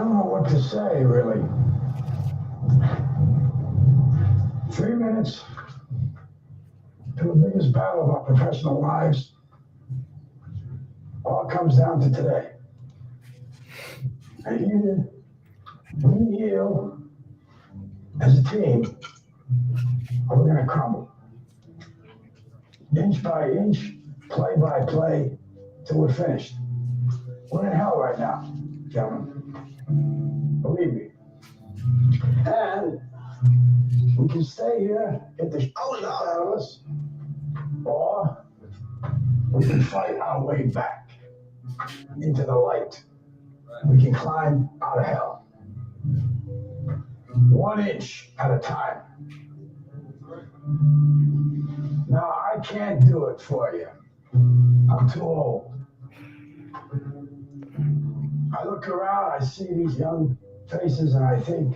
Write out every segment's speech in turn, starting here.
don't know what to say, really. 3 minutes to the biggest battle of our professional lives. All comes down to today. And either we heal as a team, or we're going to crumble. Inch by inch, play by play, till we're finished. We're in hell right now, gentlemen. Believe me. And we can stay here, get the shit out of us, or we can fight our way back into the light. We can climb out of hell. 1 inch at a time. Now, I can't do it for you. I'm too old. I look around, I see these young faces, and I think,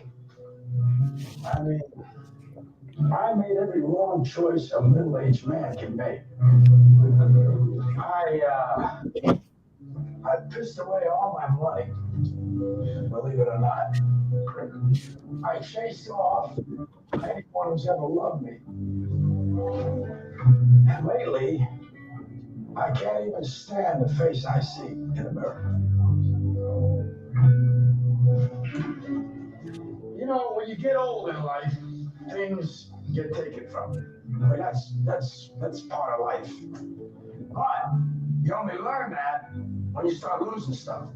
I made every wrong choice a middle-aged man can make. I pissed away all my money, believe it or not. I chased off anyone who's ever loved me. And lately, I can't even stand the face I see in the mirror. You know, when you get old in life, things get taken from you. I mean, that's part of life. But you only learn that when you start losing stuff.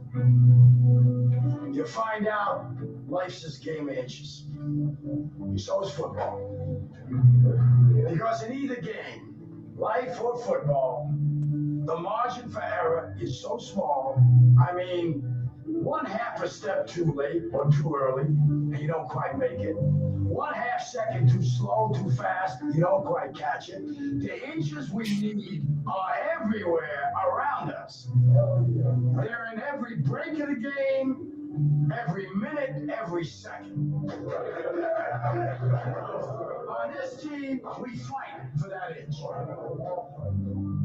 You find out life's this game of inches. So is football. Because in either game, life or football, the margin for error is so small. I mean, 1/2 a step too late or too early, and you don't quite make it. 1/2 second too slow, too fast, you don't quite catch it. The inches we need are everywhere around us. They're in every break of the game, every minute, every second. On this team, we fight for that inch.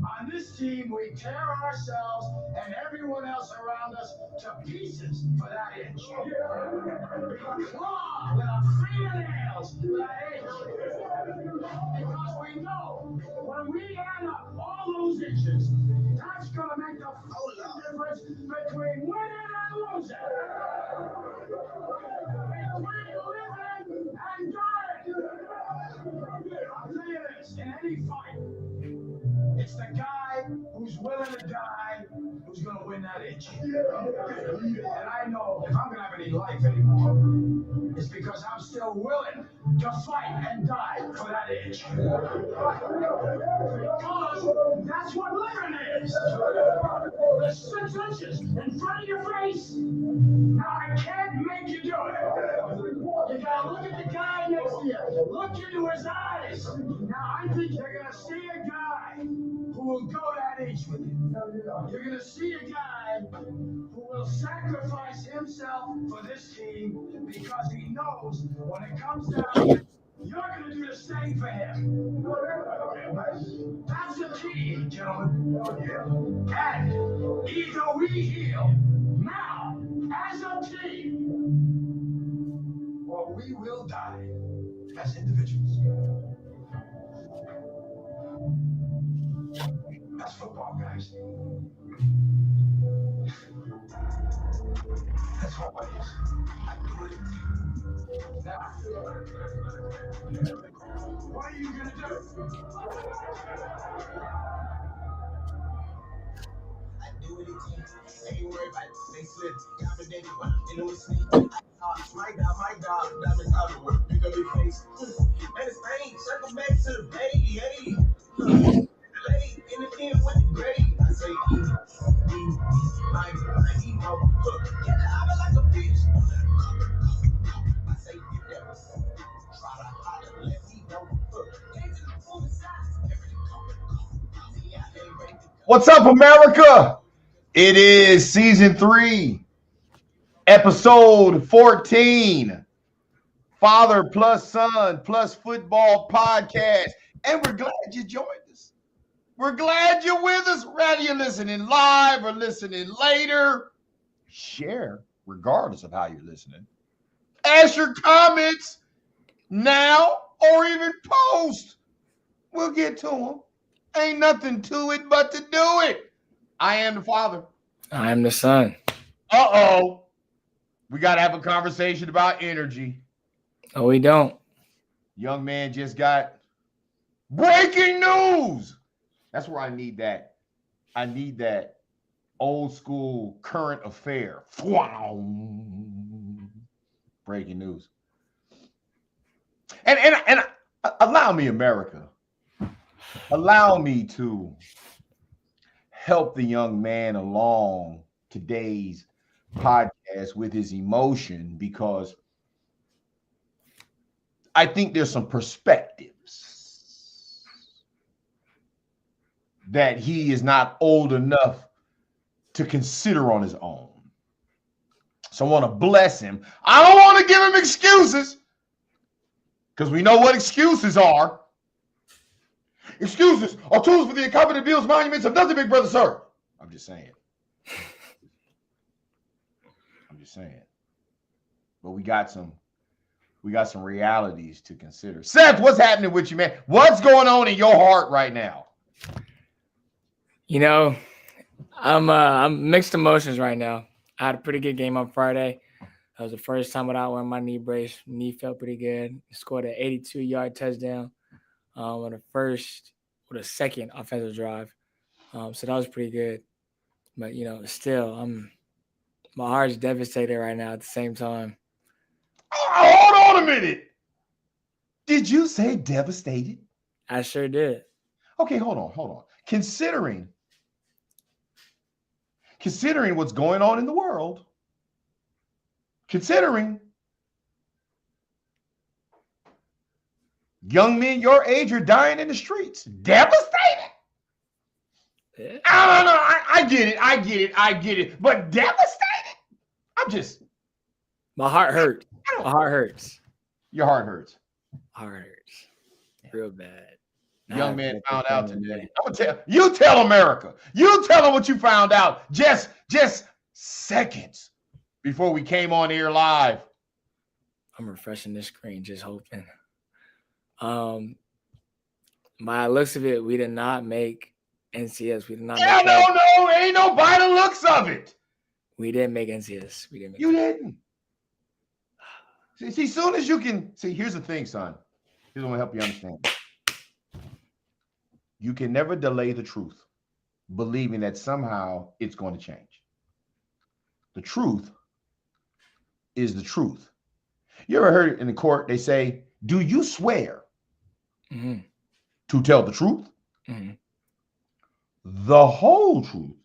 On this team, we tear ourselves and everyone else around us to pieces for that inch. We claw with our fingernails for that inch. Because we know when we add up all those inches, that's going to make the difference between winning and losing. Between living and dying. I'll tell you this, in any fight, it's the guy who's willing to die who's going to win that inch. And I know if I'm going to have any life anymore, it's because I'm still willing to fight and die for that inch. Because that's what living is. The 6 inches in front of your face. Now, I can't make you do it. You got to look at the guy next to you. Look into his eyes. Now, I think you're going to see a guy who will go that inch with you. You're going to see a guy who will sacrifice himself for this team because he knows when it comes down, you're going to do the same for him. That's a team, gentlemen. And either we heal now as a team, or we will die as individuals. That's football, guys. That's what it is. Now, what are you going to do? I do it again. Ain't worried about it. They slip. Dominated. You know it's sneak. My God, diamonds out of work. Pick up your face. Man, it's pain. Circle back to the bay. Hey. Late in the end with the grade. I say, get it out of like a fish. I say, get that. Try to holler, let me know. What's up, America? It is season 3, episode 14, Father plus Son plus Football podcast. And we're glad you joined us. We're glad you're with us, whether you're listening live or listening later. Share regardless of how you're listening. Ask your comments now or even post. We'll get to them. Ain't nothing to it but to do it. I am the Father. I am the Son. Uh-oh. We got to have a conversation about energy. Oh, we don't. Young man just got breaking news. That's where I need that. I need that old school current affair. Breaking news. And allow me, America. Allow me to help the young man along today's podcast with his emotion, because I think there's some perspectives that he is not old enough to consider on his own. So I want to bless him. I don't want to give him excuses, because we know what excuses are. Excuses are tools for the incompetent bills, monuments of nothing, big brother, sir. I'm just saying. I'm just saying. But we got some realities to consider. Seth, what's happening with you, man? What's going on in your heart right now? You know, I'm mixed emotions right now. I had a pretty good game on Friday. That was the first time without wearing my knee brace. Knee felt pretty good. Scored an 82-yard touchdown on the second offensive drive. So that was pretty good. But, still, my heart's devastated right now at the same time. Hold on a minute. Did you say devastated? I sure did. Okay, hold on. Considering what's going on in the world, considering young men your age are dying in the streets, devastated? Yeah. I get it. But devastated? My heart hurts. My heart hurts. Your heart hurts. Heart hurts. Real bad. Young man found out today. I'm gonna tell America. You tell them what you found out just seconds before we came on air live. I'm refreshing this screen, just hoping. By the looks of it, we did not make NCS. We did not. Yeah, no, ain't no by the looks of it. We didn't make NCS. We didn't make. You didn't. See, soon as you can see, here's the thing, son. Here's what will help you understand. You can never delay the truth, believing that somehow it's going to change. The truth is the truth. You ever heard in the court, they say, do you swear to tell the truth, the whole truth,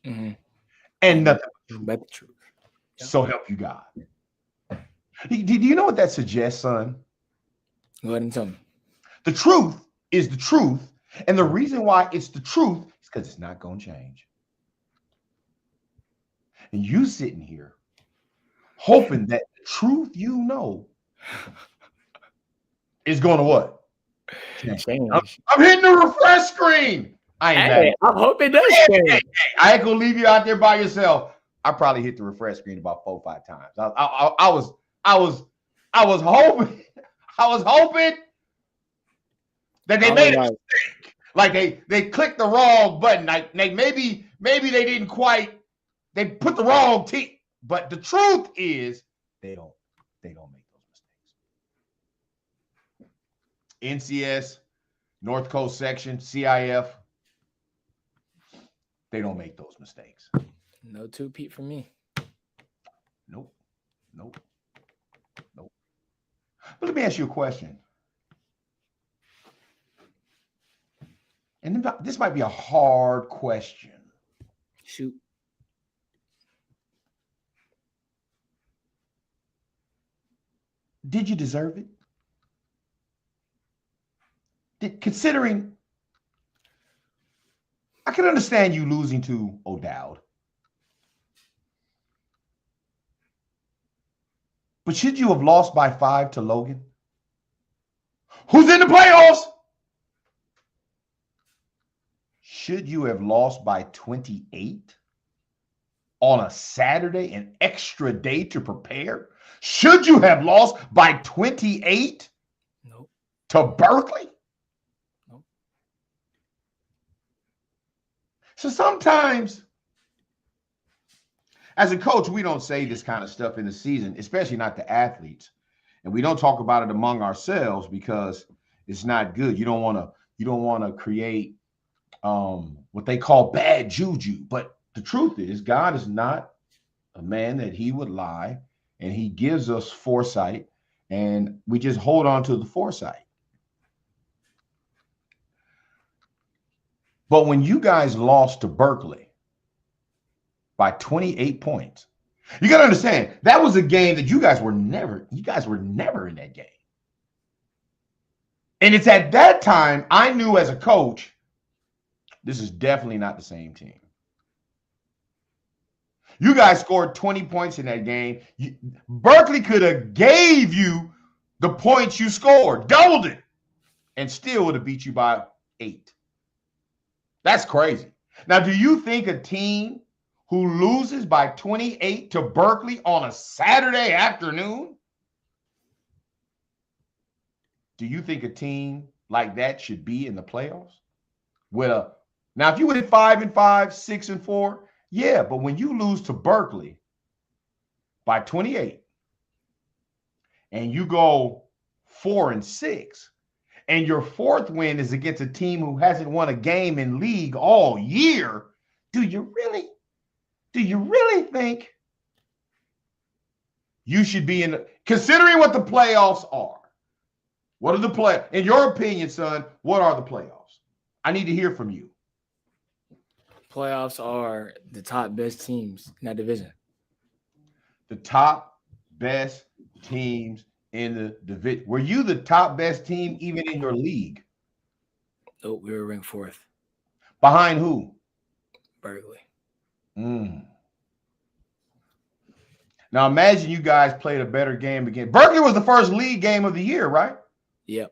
and nothing but the truth? Yep. So help you God. Do you know what that suggests, son? Go ahead and tell me. The truth is the truth. And the reason why it's the truth is because it's not going to change. And you sitting here hoping that the truth you know is going to what? Change. I'm hitting the refresh screen. I hope it does change. Hey, I ain't going to leave you out there by yourself. I probably hit the refresh screen about 4 or 5 times. I was hoping that they made a mistake. Like they clicked the wrong button. Like maybe they didn't quite, they put the wrong T. But the truth is they don't make those mistakes. NCS, North Coast Section, CIF, they don't make those mistakes. No 2-peat for me. Nope. But let me ask you a question. And this might be a hard question. Shoot. Did you deserve it? Considering, I can understand you losing to O'Dowd. But should you have lost by 5 to Logan, who's in the playoffs? Should you have lost by 28 on a Saturday, an extra day to prepare? Should you have lost by 28 Nope. to Berkeley? Nope. So sometimes, as a coach, we don't say this kind of stuff in the season, especially not the athletes. And we don't talk about it among ourselves because it's not good. You don't want to create what they call bad juju. But the truth is, God is not a man that he would lie, and he gives us foresight, and we just hold on to the foresight. But when you guys lost to Berkeley by 28 points, you got to understand that was a game that you guys were never in that game. And it's at that time I knew as a coach, this is definitely not the same team. You guys scored 20 points in that game. Berkeley could have gave you the points you scored, doubled it, and still would have beat you by 8. That's crazy. Now, do you think a team who loses by 28 to Berkeley on a Saturday afternoon, do you think a team like that should be in the playoffs? Now, if you went 5-5, 6-4, yeah, but when you lose to Berkeley by 28 and you go 4-6, and your 4th win is against a team who hasn't won a game in league all year, do you really think you should be considering what the playoffs are? What are the playoffs? In your opinion, son, what are the playoffs? I need to hear from you. Playoffs are the top best teams in that division. The top best teams in the division. Were you the top best team even in your league? Nope, we were ranked 4th. Behind who? Berkeley. Now imagine you guys played a better game again. Berkeley was the first league game of the year, right? Yep.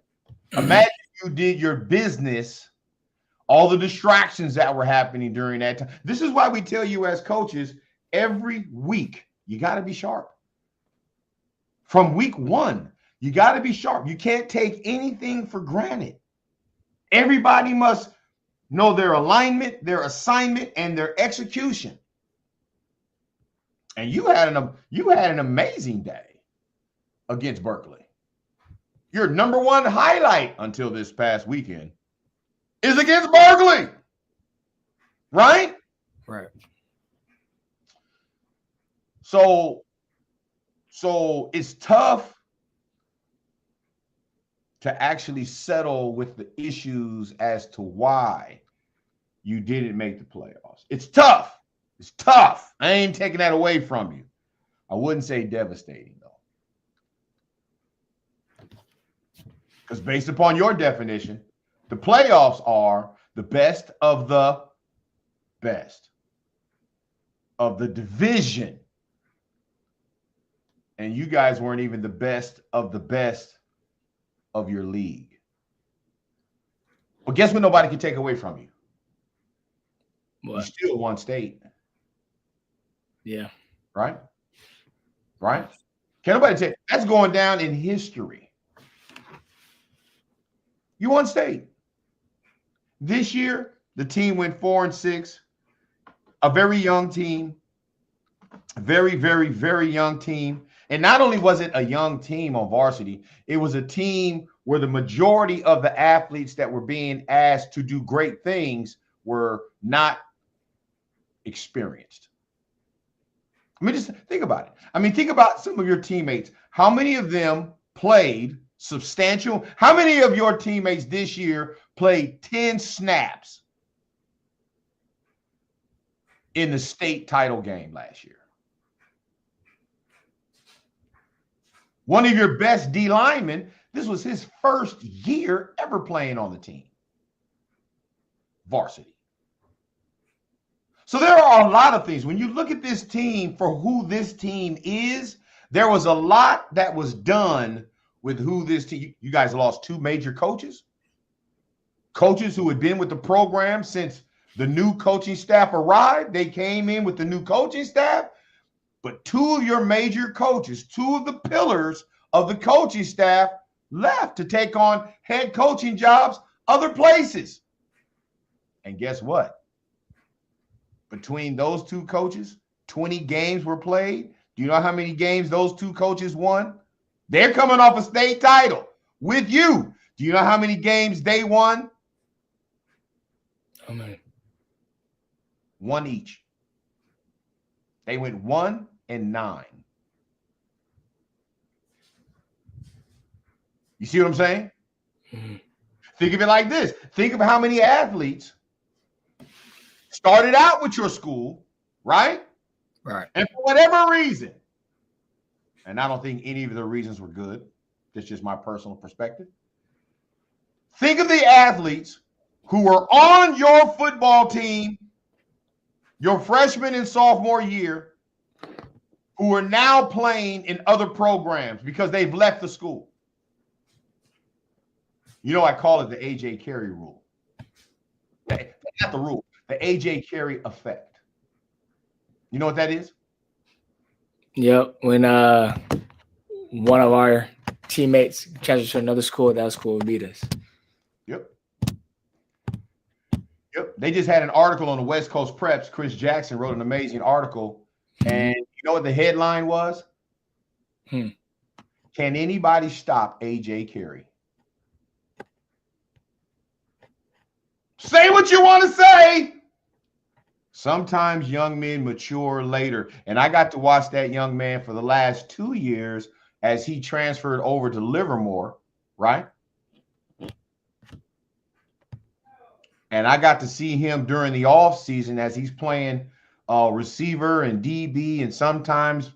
Imagine you did your business, all the distractions that were happening during that time. This is why we tell you as coaches, every week, you got to be sharp. From week 1, you got to be sharp. You can't take anything for granted. Everybody must know their alignment, their assignment, and their execution. And you had an amazing day against Berkeley. Your number 1 highlight until this past weekend is against Berkeley, right? Right. So it's tough to actually settle with the issues as to why you didn't make the playoffs. It's tough. It's tough. I ain't taking that away from you. I wouldn't say devastating, though. Because based upon your definition, the playoffs are the best of the best of the division. And you guys weren't even the best of your league. Well, guess what nobody can take away from you? What? You still won state. Yeah. Right? Right? Can nobody take that's going down in history. You won state. This year, the team went 4-6. A very young team. Very, very, very young team. And not only was it a young team on varsity, it was a team where the majority of the athletes that were being asked to do great things were not experienced. I mean, just think about it. I mean, think about some of your teammates. How many of them played substantial? How many of your teammates this year played 10 snaps in the state title game last year? One of your best D linemen, this was his first year ever playing on the team. Varsity. So there are a lot of things. When you look at this team for who this team is, there was a lot that was done with who this team. You guys lost 2 major coaches. Coaches who had been with the program since The new coaching staff arrived. They came in with the new coaching staff, but two of your major coaches, two of the pillars of the coaching staff left to take on head coaching jobs other places. And guess what? Between those two coaches, 20 games were played. Do you know how many games those two coaches won? They're coming off a state title with you. Do you know how many games they won? Oh, man. One each. They went 1-9. You see what I'm saying? Mm-hmm. Think of it like this. Think of how many athletes started out with your school, right? Right. And for whatever reason, and I don't think any of the reasons were good. That's just my personal perspective. Think of the athletes who were on your football team your freshman and sophomore year who are now playing in other programs because they've left the school. You know, I call it the A.J. Carey rule. Not the rule, the A.J. Carey effect. You know what that is? Yep. When one of our teammates transferred to another school, that school beat us. Yep. They just had an article on the West Coast Preps. Chris Jackson wrote an amazing article. And you know what the headline was? Can anybody stop A.J. Carey? Say what you want to say. Sometimes young men mature later. And I got to watch that young man for the last 2 years as he transferred over to Livermore, right? And I got to see him during the offseason as he's playing receiver and DB and sometimes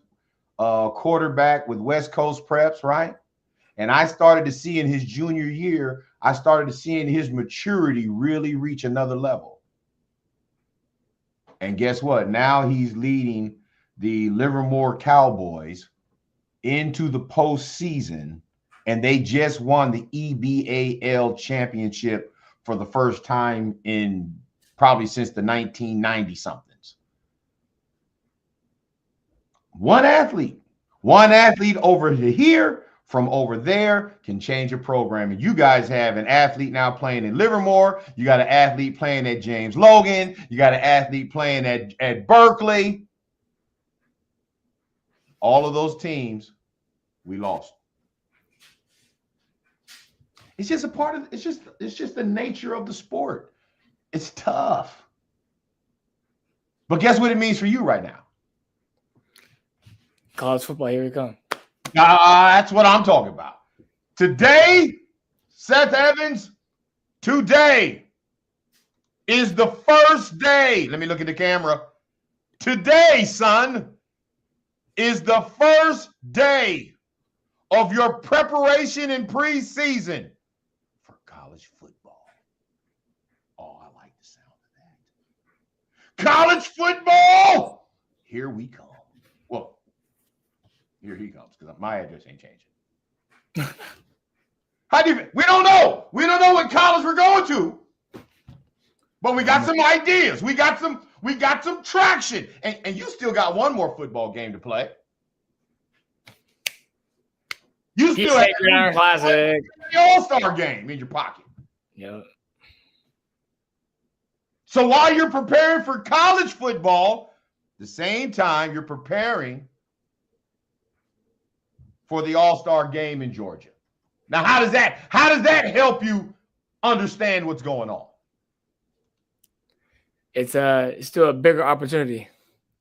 quarterback with West Coast Preps, right? And I started to see in his junior year, I started to see in his maturity really reach another level. And guess what? Now he's leading the Livermore Cowboys into the postseason, and they just won the EBAL championship for the first time in probably since the 1990-somethings. One athlete over here from over there can change a program. And you guys have an athlete now playing in Livermore. You got an athlete playing at James Logan. You got an athlete playing at Berkeley. All of those teams, we lost. It's just a part of it's just the nature of the sport. It's tough. But guess what it means for you right now? College football, here we come. That's what I'm talking about. Today, Seth Evans, today is the first day. Let me look at the camera. Today, son, is the first day of your preparation in preseason for college football. Oh, I like the sound of that. College football! Here we come. Well, here he comes because my address ain't changing. We don't know. We don't know what college we're going to. But we got some ideas. We got some traction. And you still got one more football game to play. You still have Classic. the All-Star game in your pocket. Yep. So while you're preparing for college football, at the same time you're preparing for the All-Star game in Georgia. Now, how does that help you understand what's going on? It's still a bigger opportunity.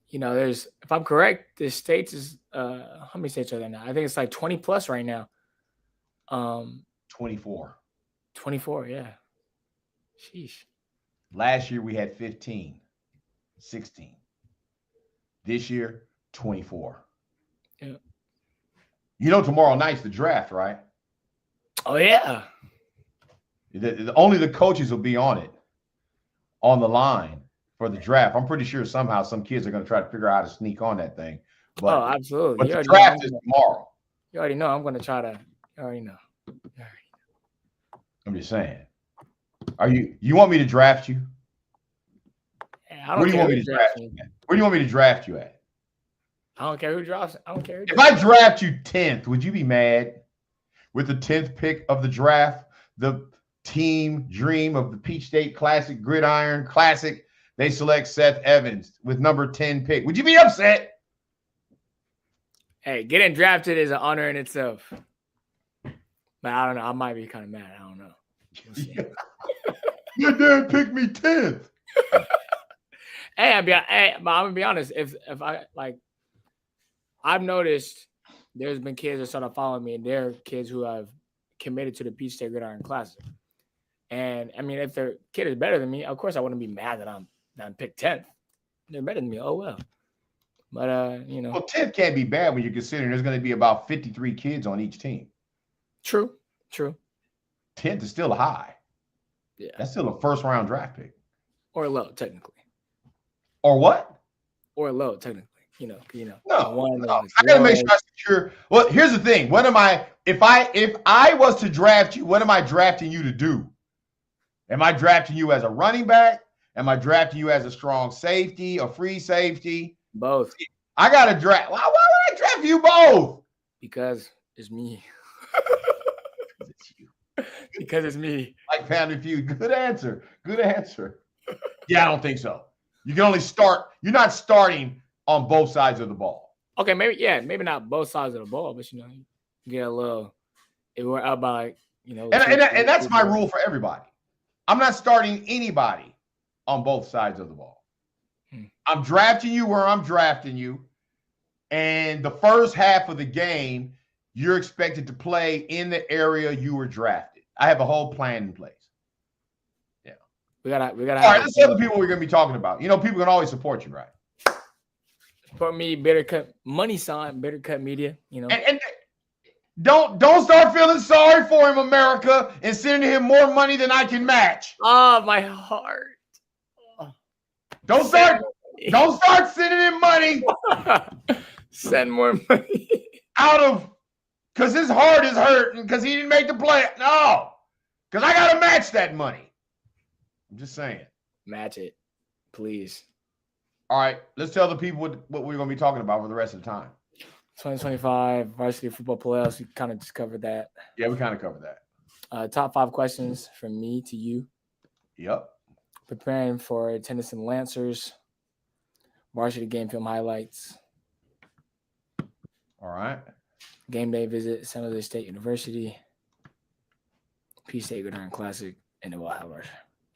You know, there's, if I'm correct, the states is how many states are there now? I think it's like 20 plus right now. 24. 24, yeah. Sheesh. Last year we had 15, 16. This year, 24. Yeah. You know tomorrow night's the draft, right? Oh, yeah. Only the coaches will be on it, on the line for the draft. I'm pretty sure somehow some kids are going to try to figure out how to sneak on that thing. But, absolutely. But the draft is tomorrow. You already know I'm going to try to. You already know. I'm just saying. You want me to draft you? I don't Where do you care want me who to drafts draft me. you at? Where do you want me to draft you at? I don't care who drafts. I don't care. If I draft you 10th, would you be mad? With the 10th pick of the draft, the team dream of the Peach State Classic Gridiron Classic, they select Seth Evans with number 10 pick. Would you be upset? Hey, getting drafted is an honor in itself. But I don't know. I might be kind of mad. I don't know. We'll see. Your dad picked me 10th. But I'm gonna be honest. If I like, I've noticed there's been kids that started following me, and they're kids who have committed to the Peach State Gridiron Classic. And I mean, if their kid is better than me, of course I wouldn't be mad that I'm picked 10th. They're better than me. Oh well. But you know. Well, 10th can't be bad when you're considering there's going to be about 53 kids on each team. True. 10th is still high. Yeah. That's still a first round draft pick. Or low, technically. Or what? Or low, technically. You know. No. I gotta make sure I secure. Well, here's the thing. What am I? If I was to draft you, what am I drafting you to do? Am I drafting you as a running back? Am I drafting you as a strong safety, a free safety? Both. I gotta draft. Why would I draft you both? Because it's me. It's you. Because it's me. Like Family Feud. Good answer. Yeah, I don't think so. You can only start. You're not starting on both sides of the ball. Okay, maybe not both sides of the ball, but you get a little. If we're up by And that's my rule for everybody. I'm not starting anybody on both sides of the ball. I'm drafting you where I'm drafting you, and the first half of the game, you're expected to play in the area you were drafted. I have a whole plan in place. Yeah, we gotta. All right, let's tell the people we're gonna be talking about. People can always support you, right? For me, Bitter Cut Money Sign, Bitter Cut Media. And don't start feeling sorry for him, America, and sending him more money than I can match. Oh, my heart. Don't start sending him money. Send more money because his heart is hurting because he didn't make the play. No, because I gotta match that money. I'm just saying. Match it, please. All right, let's tell the people what we're going to be talking about for the rest of the time. 2025 varsity football playoffs. We kind of just covered that. Yeah, we kind of covered that. Top 5 questions from me to you. Yep. Preparing for Tennyson Lancers. Varsity game film highlights. All right. Game day visit San Jose State University. Peach State Gridiron Classic. And then we'll have our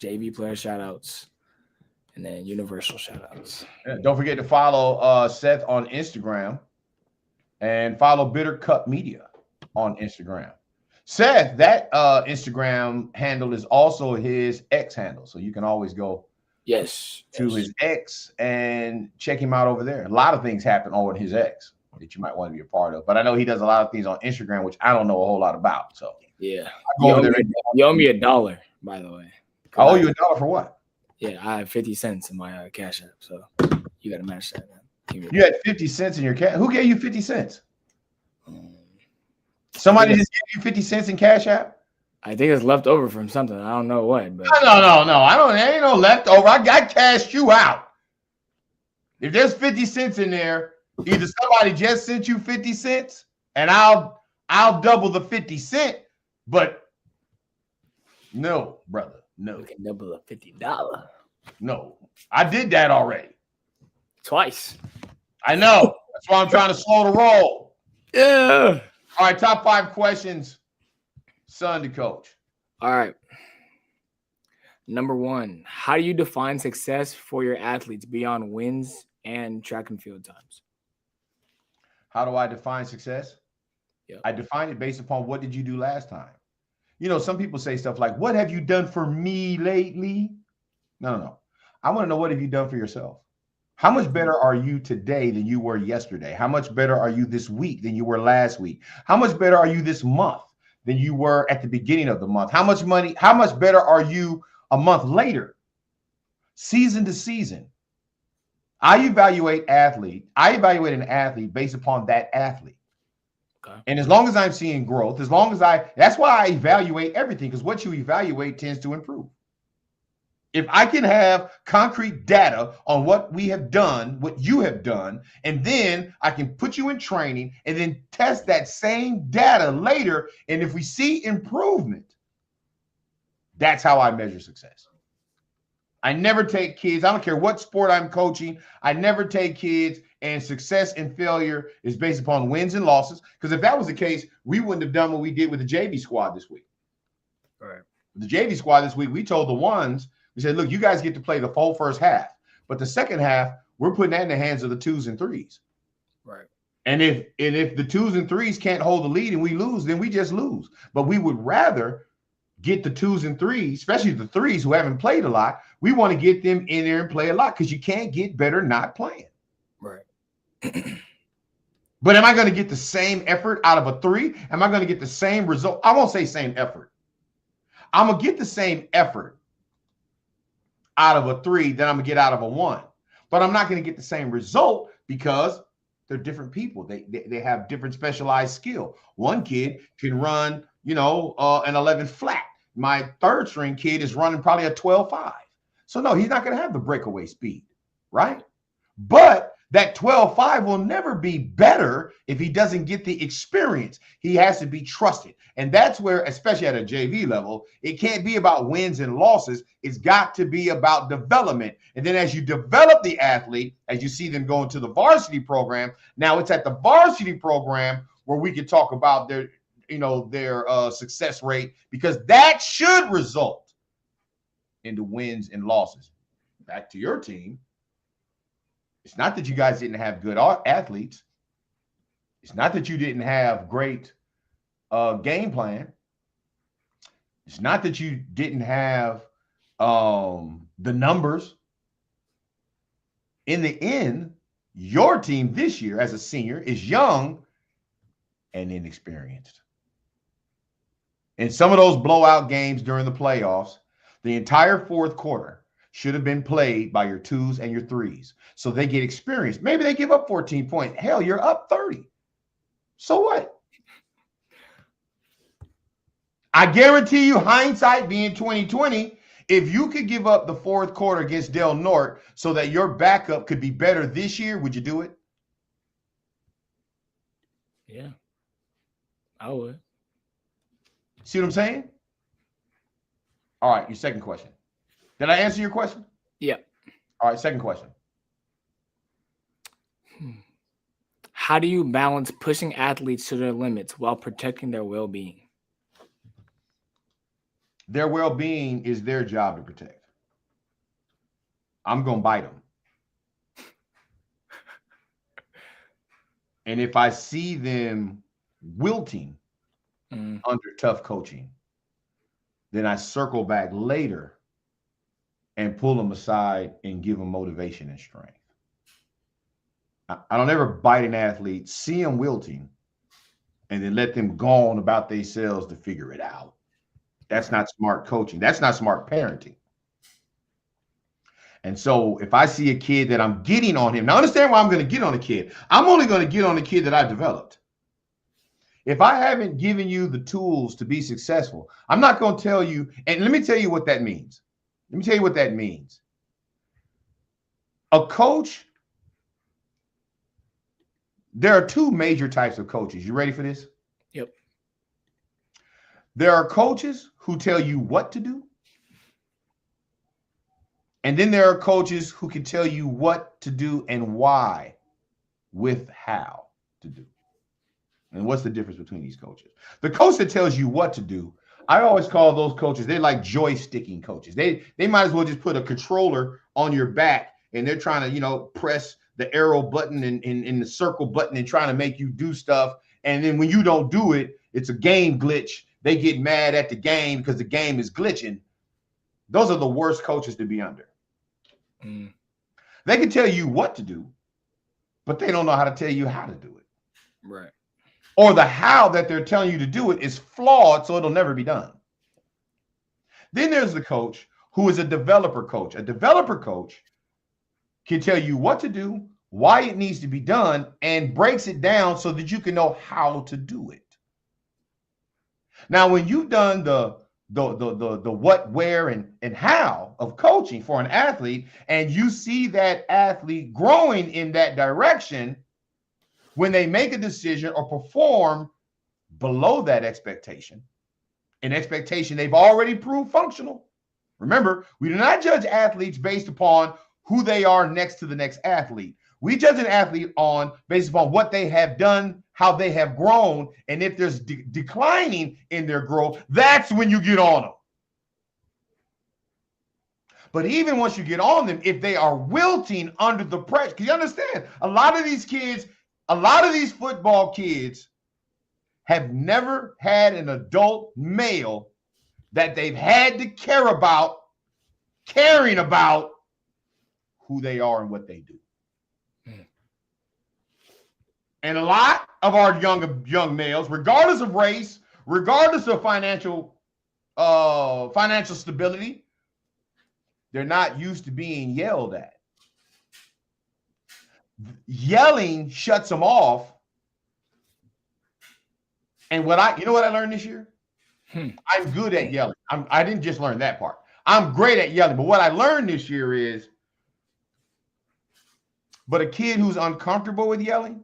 JV player shout-outs. And then universal shout-outs. Yeah, don't forget to follow Seth on Instagram and follow Bitter Cup Media on Instagram. Seth, that Instagram handle is also his X handle. So you can always go to his X and check him out over there. A lot of things happen on his X that you might want to be a part of. But I know he does a lot of things on Instagram, which I don't know a whole lot about. So yeah. You owe me $1, by the way. I owe you $1 for what? Yeah, I have 50 cents in my Cash App, so you got to match that, man. You had 50 cents in your cash. Who gave you 50 cents? Somebody just gave you 50 cents in Cash App? I think it's left over from something. I don't know what. But No. There ain't no leftover. I cashed you out. If there's 50 cents in there, either somebody just sent you 50 cents and I'll double the 50 cent, but no, brother. No. You can double a $50. No. I did that already. Twice. I know. That's why I'm trying to slow the roll. Yeah. All right, top 5 questions, son to coach. All right. Number 1, how do you define success for your athletes beyond wins and track and field times? How do I define success? Yep. I define it based upon what did you do last time. Some people say stuff like, what have you done for me lately? No. I want to know, what have you done for yourself? How much better are you today than you were yesterday? How much better are you this week than you were last week? How much better are you this month than you were at the beginning of the month? How much better are you a month later? Season to season. I evaluate an athlete based upon that athlete. Okay. And as long as I'm seeing growth, that's why I evaluate everything, because what you evaluate tends to improve. If I can have concrete data on what we have done, what you have done, and then I can put you in training and then test that same data later, and if we see improvement, that's how I measure success. I never take kids, I don't care what sport I'm coaching, I never take kids and success and failure is based upon wins and losses, because if that was the case, we wouldn't have done what we did with the JV squad this week. Right. The JV squad this week, we told the ones, we said, look, you guys get to play the full first half, but the second half, we're putting that in the hands of the 2s and 3s. Right. And if the 2s and 3s can't hold the lead and we lose, then we just lose. But we would rather get the 2s and 3s, especially the 3s who haven't played a lot. We want to get them in there and play a lot, because you can't get better not playing. Right. But am I going to get the same effort out of a 3? Am I going to get the same result? I won't say same effort. I'm going to get the same effort out of a 3 that I'm going to get out of a 1. But I'm not going to get the same result because they're different people. They have different specialized skill. One kid can run, an 11 flat. My 3rd string kid is running probably a 12.5. So no, he's not going to have the breakaway speed, right? But that 12.5 will never be better if he doesn't get the experience. He has to be trusted. And that's where, especially at a JV level, it can't be about wins and losses. It's got to be about development. And then as you develop the athlete, as you see them going to the varsity program, now it's at the varsity program where we can talk about their success rate, because that should result into wins and losses. Back to your team. It's not that you guys didn't have good athletes. It's not that you didn't have great game plan. It's not that you didn't have the numbers. In the end, your team this year as a senior is young and inexperienced. In some of those blowout games during the playoffs, the entire 4th quarter should have been played by your 2s and your 3s, so they get experience. Maybe they give up 14 points. Hell, you're up 30. So what? I guarantee you, hindsight being 2020, if you could give up the 4th quarter against Del Norte so that your backup could be better this year, would you do it? Yeah, I would. See what I'm saying? All right, your second question. Did I answer your question? Yeah. All right, second question. How do you balance pushing athletes to their limits while protecting their well-being? Their well-being is their job to protect. I'm going to bite them. And if I see them wilting under tough coaching, then I circle back later and pull them aside and give them motivation and strength. I don't ever bite an athlete, see them wilting, and then let them go on about themselves to figure it out. That's not smart coaching. That's not smart parenting. And so if I see a kid that I'm getting on him, now understand why I'm going to get on a kid. I'm only going to get on a kid that I developed. If I haven't given you the tools to be successful, I'm not going to tell you. And let me tell you what that means. Let me tell you what that means. A coach, there are 2 major types of coaches. You ready for this? Yep. There are coaches who tell you what to do. And then there are coaches who can tell you what to do and why with how to do. And what's the difference between these coaches? The coach that tells you what to do, I always call those coaches, they're like joysticking coaches. They might as well just put a controller on your back and they're trying to, press the arrow button and the circle button and trying to make you do stuff. And then when you don't do it, it's a game glitch. They get mad at the game because the game is glitching. Those are the worst coaches to be under. They can tell you what to do, but they don't know how to tell you how to do it. Right. Or the how that they're telling you to do it is flawed, so it'll never be done. Then there's the coach who is a developer coach. A developer coach can tell you what to do, why it needs to be done, and breaks it down so that you can know how to do it. Now, when you've done the the what, where, and how of coaching for an athlete, and you see that athlete growing in that direction, when they make a decision or perform below that expectation, an expectation they've already proved functional. Remember, we do not judge athletes based upon who they are next to the next athlete. We judge an athlete based upon what they have done, how they have grown, and if there's declining in their growth, that's when you get on them. But even once you get on them, if they are wilting under the pressure, because you understand, a lot of these football kids have never had an adult male that they've had to caring about who they are and what they do. And a lot of our young males, regardless of race, regardless of financial stability, they're not used to being yelled at. Yelling shuts them off. And you know what I learned this year? I'm good at yelling. I didn't just learn that part. I'm great at yelling. But what I learned this year is, but a kid who's uncomfortable with yelling,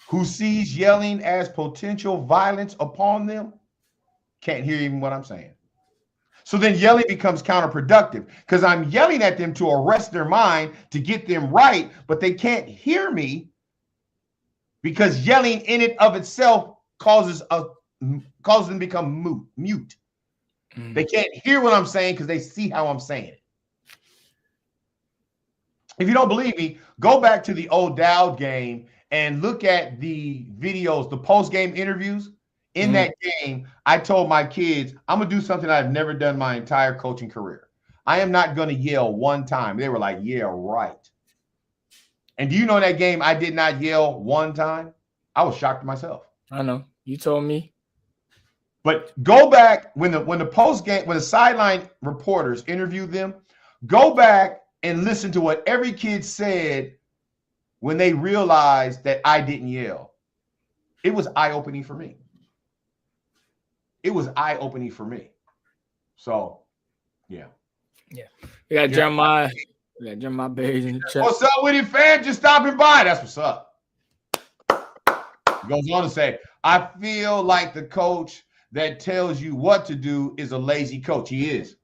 who sees yelling as potential violence upon them, can't hear even what I'm saying. So then yelling becomes counterproductive, because I'm yelling at them to arrest their mind, to get them right, but they can't hear me, because yelling in it of itself causes them to become mute. They can't hear what I'm saying because they see how I'm saying it. If you don't believe me, go back to the old Dowd game and look at the videos, the post-game interviews. In that game, I told my kids, I'm going to do something I've never done my entire coaching career. I am not going to yell one time. They were like, yeah, right. And do you know in that game, I did not yell one time? I was shocked myself. I know. You told me. But go back when the sideline reporters interviewed them, go back and listen to what every kid said when they realized that I didn't yell. It was eye-opening for me. It was eye-opening for me. So, yeah. Yeah. We got Jeremiah. We got Jeremiah Berries in the chat. What's up with you, fam? Just stopping by. That's what's up. He goes on to say, I feel like the coach that tells you what to do is a lazy coach. He is.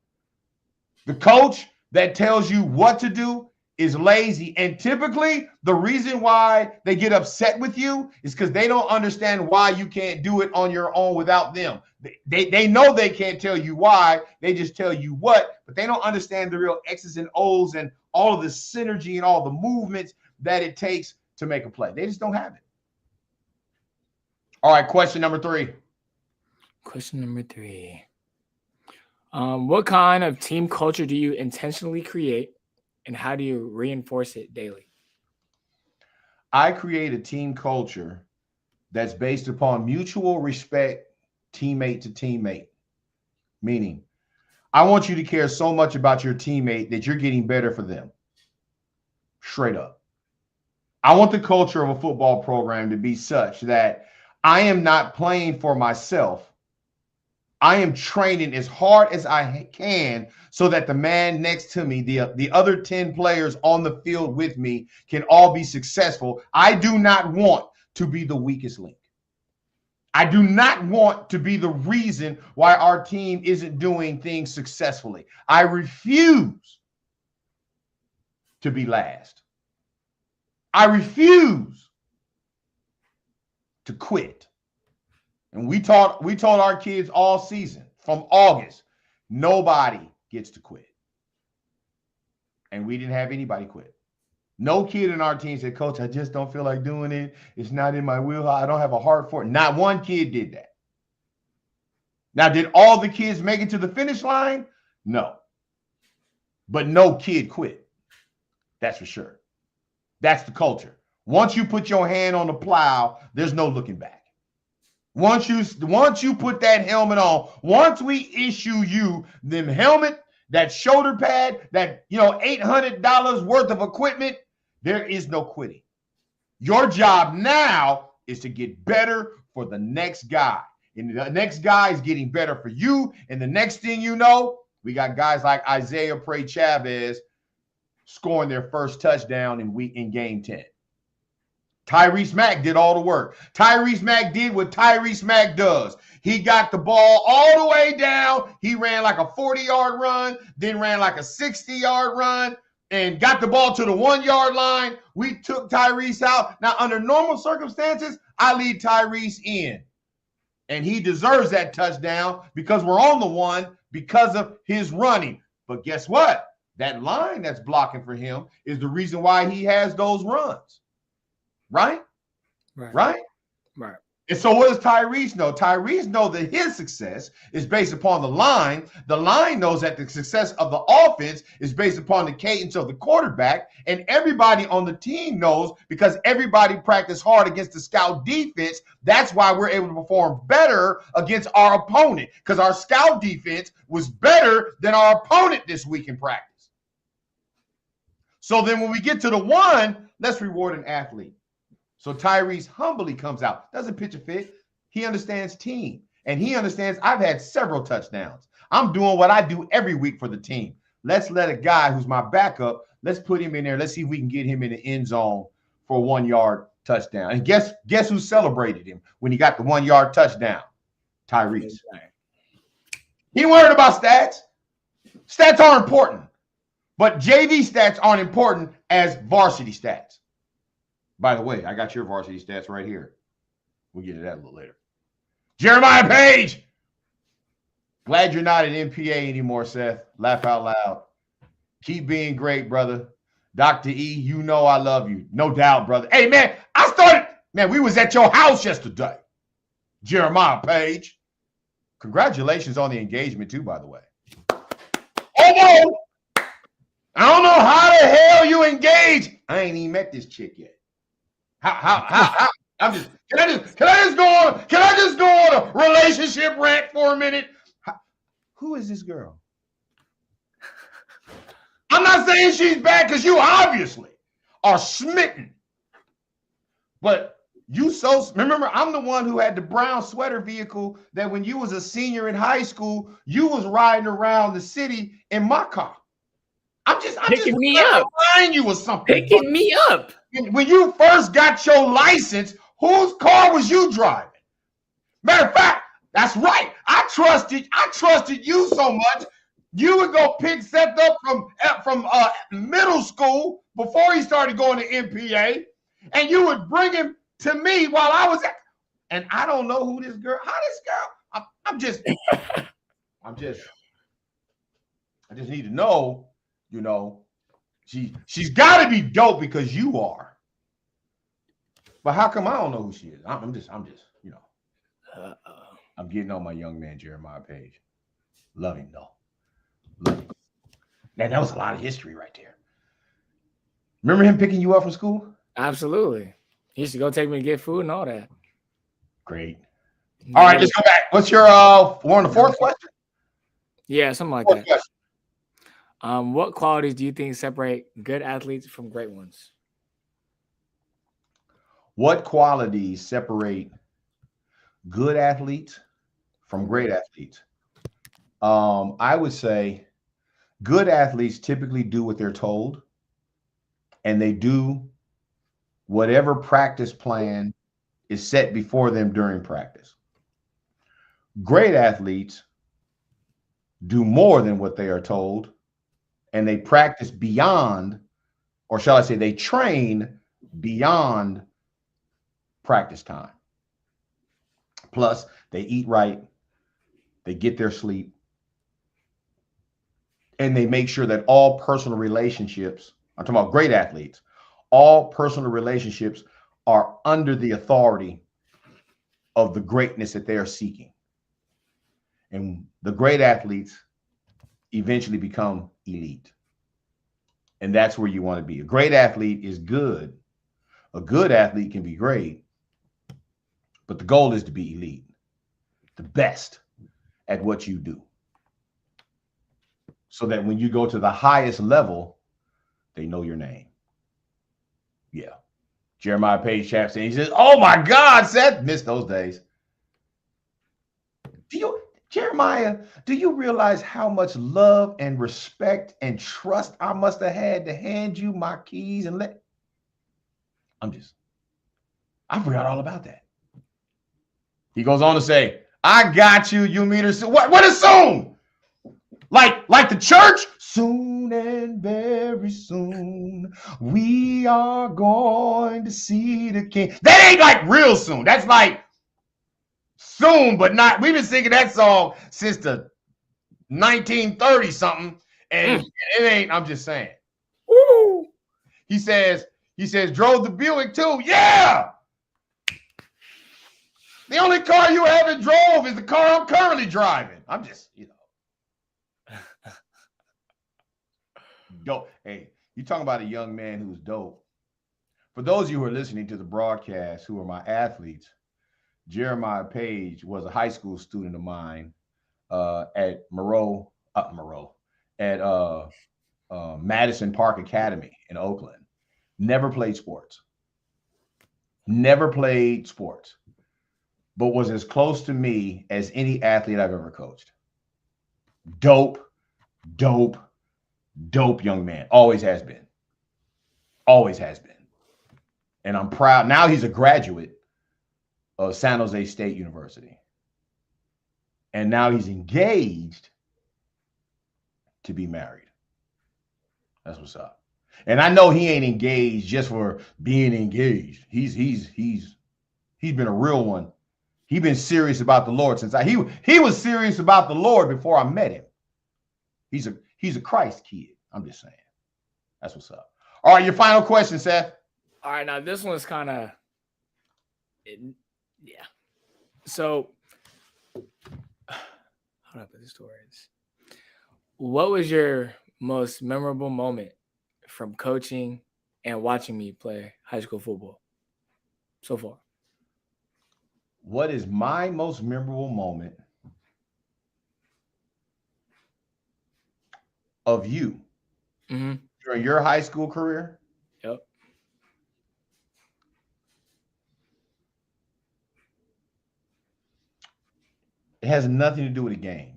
The coach that tells you what to do is lazy. And typically, the reason why they get upset with you is because they don't understand why you can't do it on your own without them. They know they can't tell you why. They just tell you what, but they don't understand the real X's and O's and all of the synergy and all the movements that it takes to make a play. They just don't have it. All right, question number 3. Question number 3. What kind of team culture do you intentionally create, and how do you reinforce it daily? I create a team culture that's based upon mutual respect, teammate to teammate. Meaning, I want you to care so much about your teammate that you're getting better for them. Straight up. I want the culture of a football program to be such that I am not playing for myself. I am training as hard as I can so that the man next to me, the other 10 players on the field with me, can all be successful. I do not want to be the weakest link. I do not want to be the reason why our team isn't doing things successfully. I refuse to be last. I refuse to quit. And we told our kids all season from August, nobody gets to quit. And we didn't have anybody quit. No kid in our team said, Coach, I just don't feel like doing it. It's not in my wheelhouse. I don't have a heart for it. Not one kid did that. Now, did all the kids make it to the finish line? No. But no kid quit. That's for sure. That's the culture. Once you put your hand on the plow, there's no looking back. Once you put that helmet on, once we issue you them helmet, that shoulder pad, that $800 worth of equipment, there is no quitting. Your job now is to get better for the next guy. And the next guy is getting better for you. And the next thing you know, we got guys like Isaiah Pray Chavez scoring their first touchdown in game 10. Tyrese Mack did all the work. Tyrese Mack did what Tyrese Mack does. He got the ball all the way down. He ran like a 40-yard run, then ran like a 60-yard run, and got the ball to the 1-yard line. We took Tyrese out. Now, under normal circumstances, I lead Tyrese in. And he deserves that touchdown because we're on the one because of his running. But guess what? That line that's blocking for him is the reason why he has those runs. Right? Right? And so what does Tyrese know? Tyrese knows that his success is based upon the line. The line knows that the success of the offense is based upon the cadence of the quarterback. And everybody on the team knows because everybody practiced hard against the scout defense. That's why we're able to perform better against our opponent, because our scout defense was better than our opponent this week in practice. So then when we get to the one, let's reward an athlete. So Tyrese humbly comes out, doesn't pitch a fit. He understands team, and he understands I've had several touchdowns. I'm doing what I do every week for the team. Let's let a guy who's my backup, let's put him in there. Let's see if we can get him in the end zone for a 1-yard touchdown. And guess who celebrated him when he got the 1-yard touchdown? Tyrese. He ain't worried about stats. Stats are important, but JV stats aren't important as varsity stats. By the way, I got your varsity stats right here. We'll get to that a little later. Jeremiah Page. Glad you're not an MPA anymore, Seth. Laugh out loud. Keep being great, brother. Dr. E, you know I love you. No doubt, brother. Hey, man, we was at your house yesterday. Jeremiah Page. Congratulations on the engagement, too, by the way. Oh, no. I don't know how the hell you engaged. I ain't even met this chick yet. How? Can I just go on a relationship rant for a minute? Who is this girl? I'm not saying she's bad because you obviously are smitten. But remember, I'm the one who had the brown sweater vehicle that when you was a senior in high school, you was riding around the city in my car. I'm just remind you of something. Picking me up. When you first got your license, whose car was you driving? Matter of fact, that's right. I trusted you so much. You would go pick Seth up from middle school before he started going to MPA, and you would bring him to me while I was and I don't know who this girl. I just need to know. You know, she's got to be dope because you are. But how come I don't know who she is? I'm just, you know, I'm getting on my young man Jeremiah Page. Love him though. Love him. Man, that was a lot of history right there. Remember him picking you up from school? Absolutely. He used to go take me to get food and all that. Great. All right, let's go back. What's your we're on the fourth question? Yeah, something like Fourth that. question. What qualities do you think separate good athletes from great ones? What qualities separate good athletes from great athletes? I would say good athletes typically do what they're told, and they do whatever practice plan is set before them during practice. Great athletes do more than what they are told, and they practice beyond, or shall I say, they train beyond practice time. Plus, they eat right, they get their sleep, and they make sure that all personal relationships, I'm talking about great athletes, all personal relationships are under the authority of the greatness that they are seeking. And the great athletes eventually become elite. And that's where you want to be. A great athlete is good. A good athlete can be great, but the goal is to be elite, the best at what you do. So that when you go to the highest level, they know your name. Yeah. Jeremiah Page Chapson, he says, oh my God, Seth, missed those days. Jeremiah, do you realize how much love and respect and trust I must have had to hand you my keys and I forgot all about that. He goes on to say, I got you. You meet her soon. What is soon? Like the church? Soon and very soon, we are going to see the king. That ain't like real soon. That's like soon, but not. We've been singing that song since the 1930 something, and it ain't. I'm just saying. Woo! He says, drove the Buick too. Yeah. The only car you haven't drove is the car I'm currently driving. I'm just, dope. Hey, you talking about a young man who's dope. For those of you who are listening to the broadcast, who are my athletes, Jeremiah Page was a high school student of mine at Madison Park Academy in Oakland. Never played sports, but was as close to me as any athlete I've ever coached. Dope young man. Always has been. And I'm proud. Now he's a graduate of San Jose State University. And now he's engaged to be married. That's what's up. And I know he ain't engaged just for being engaged. He's been a real one. He's been serious about the Lord since he was serious about the Lord before I met him. He's a Christ kid. I'm just saying. That's what's up. All right, your final question, Seth. All right, now this one's kind of, yeah. So, how do I put this to words? What was your most memorable moment from coaching and watching me play high school football so far? What is my most memorable moment of you during your high school career? Yep. It has nothing to do with a game.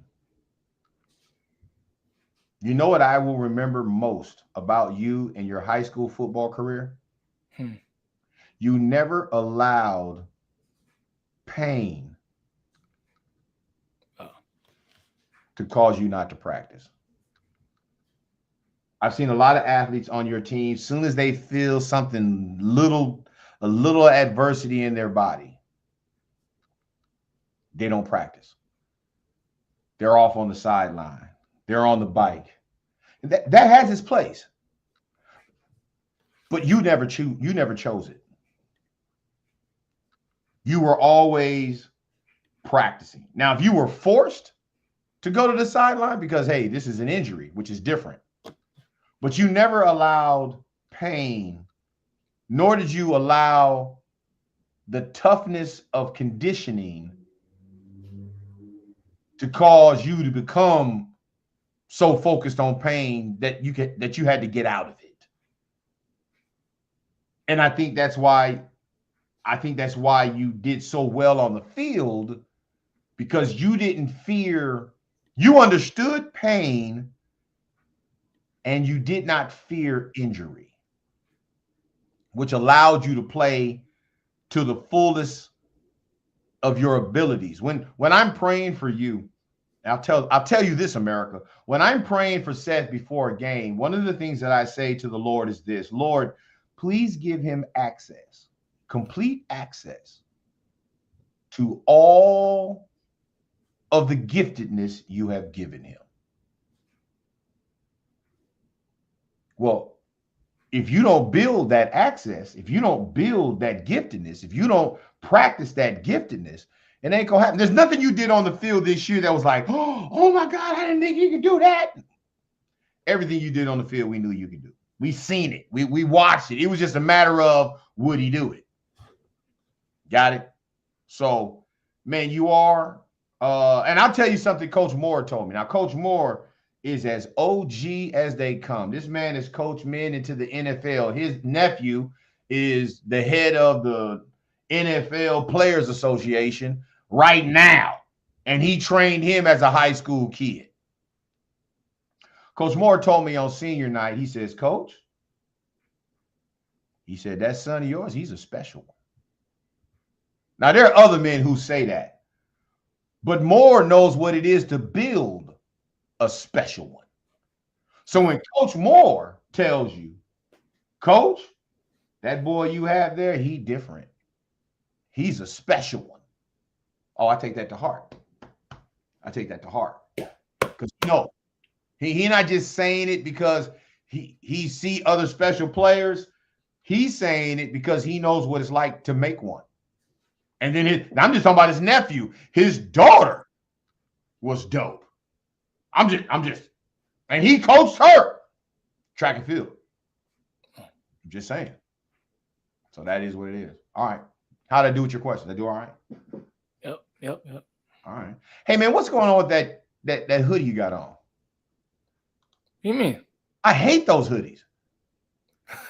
You know what I will remember most about you and your high school football career? You never allowed pain to cause you not to practice. I've seen a lot of athletes on your team, as soon as they feel something a little adversity in their body, they don't practice. They're off on the sideline. They're on the bike. That has its place. But you never chose it. You were always practicing. Now, if you were forced to go to the sideline because, hey, this is an injury, which is different, but you never allowed pain, nor did you allow the toughness of conditioning to cause you to become so focused on pain that you had to get out of it. And I think that's why you did so well on the field, because you didn't fear, you understood pain and you did not fear injury, which allowed you to play to the fullest of your abilities. When I'm praying for you, I'll tell you this, America, when I'm praying for Seth before a game, one of the things that I say to the Lord is this: Lord, please give him access, complete access to all of the giftedness you have given him. Well, if you don't build that access, if you don't build that giftedness, if you don't practice that giftedness, it ain't gonna happen. There's nothing you did on the field this year that was like, oh my God, I didn't think you could do that. Everything you did on the field, we knew you could do. We seen it. We watched it. It was just a matter of, would he do it? Got it? So, man, you are. And I'll tell you something Coach Moore told me. Now, Coach Moore is as OG as they come. This man has coached men into the NFL. His nephew is the head of the NFL Players Association right now. and he trained him as a high school kid. Coach Moore told me on senior night, he says, Coach, he said, that son of yours, he's a special one. Now, there are other men who say that, but Moore knows what it is to build a special one. So when Coach Moore tells you, Coach, that boy you have there, he different. He's a special one. Oh, I take that to heart. I take that to heart. Because he not just saying it because he see other special players. He's saying it because he knows what it's like to make one. And then I'm just talking about his nephew. His daughter was dope. I'm just, and he coached her track and field. I'm just saying. So that is what it is. All right. How'd I do with your question? Did I do all right? Yep. All right. Hey man, what's going on with that hoodie you got on? What do you mean? I hate those hoodies.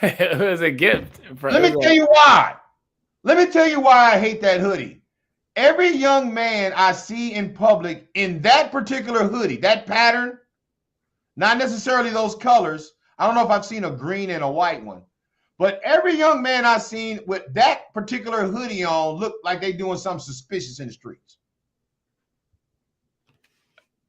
It was a gift. Let me tell you why. Let me tell you why I hate that hoodie. Every young man I see in public in that particular hoodie, that pattern, not necessarily those colors. I don't know if I've seen a green and a white one, but every young man I've seen with that particular hoodie on look like they doing something suspicious in the streets.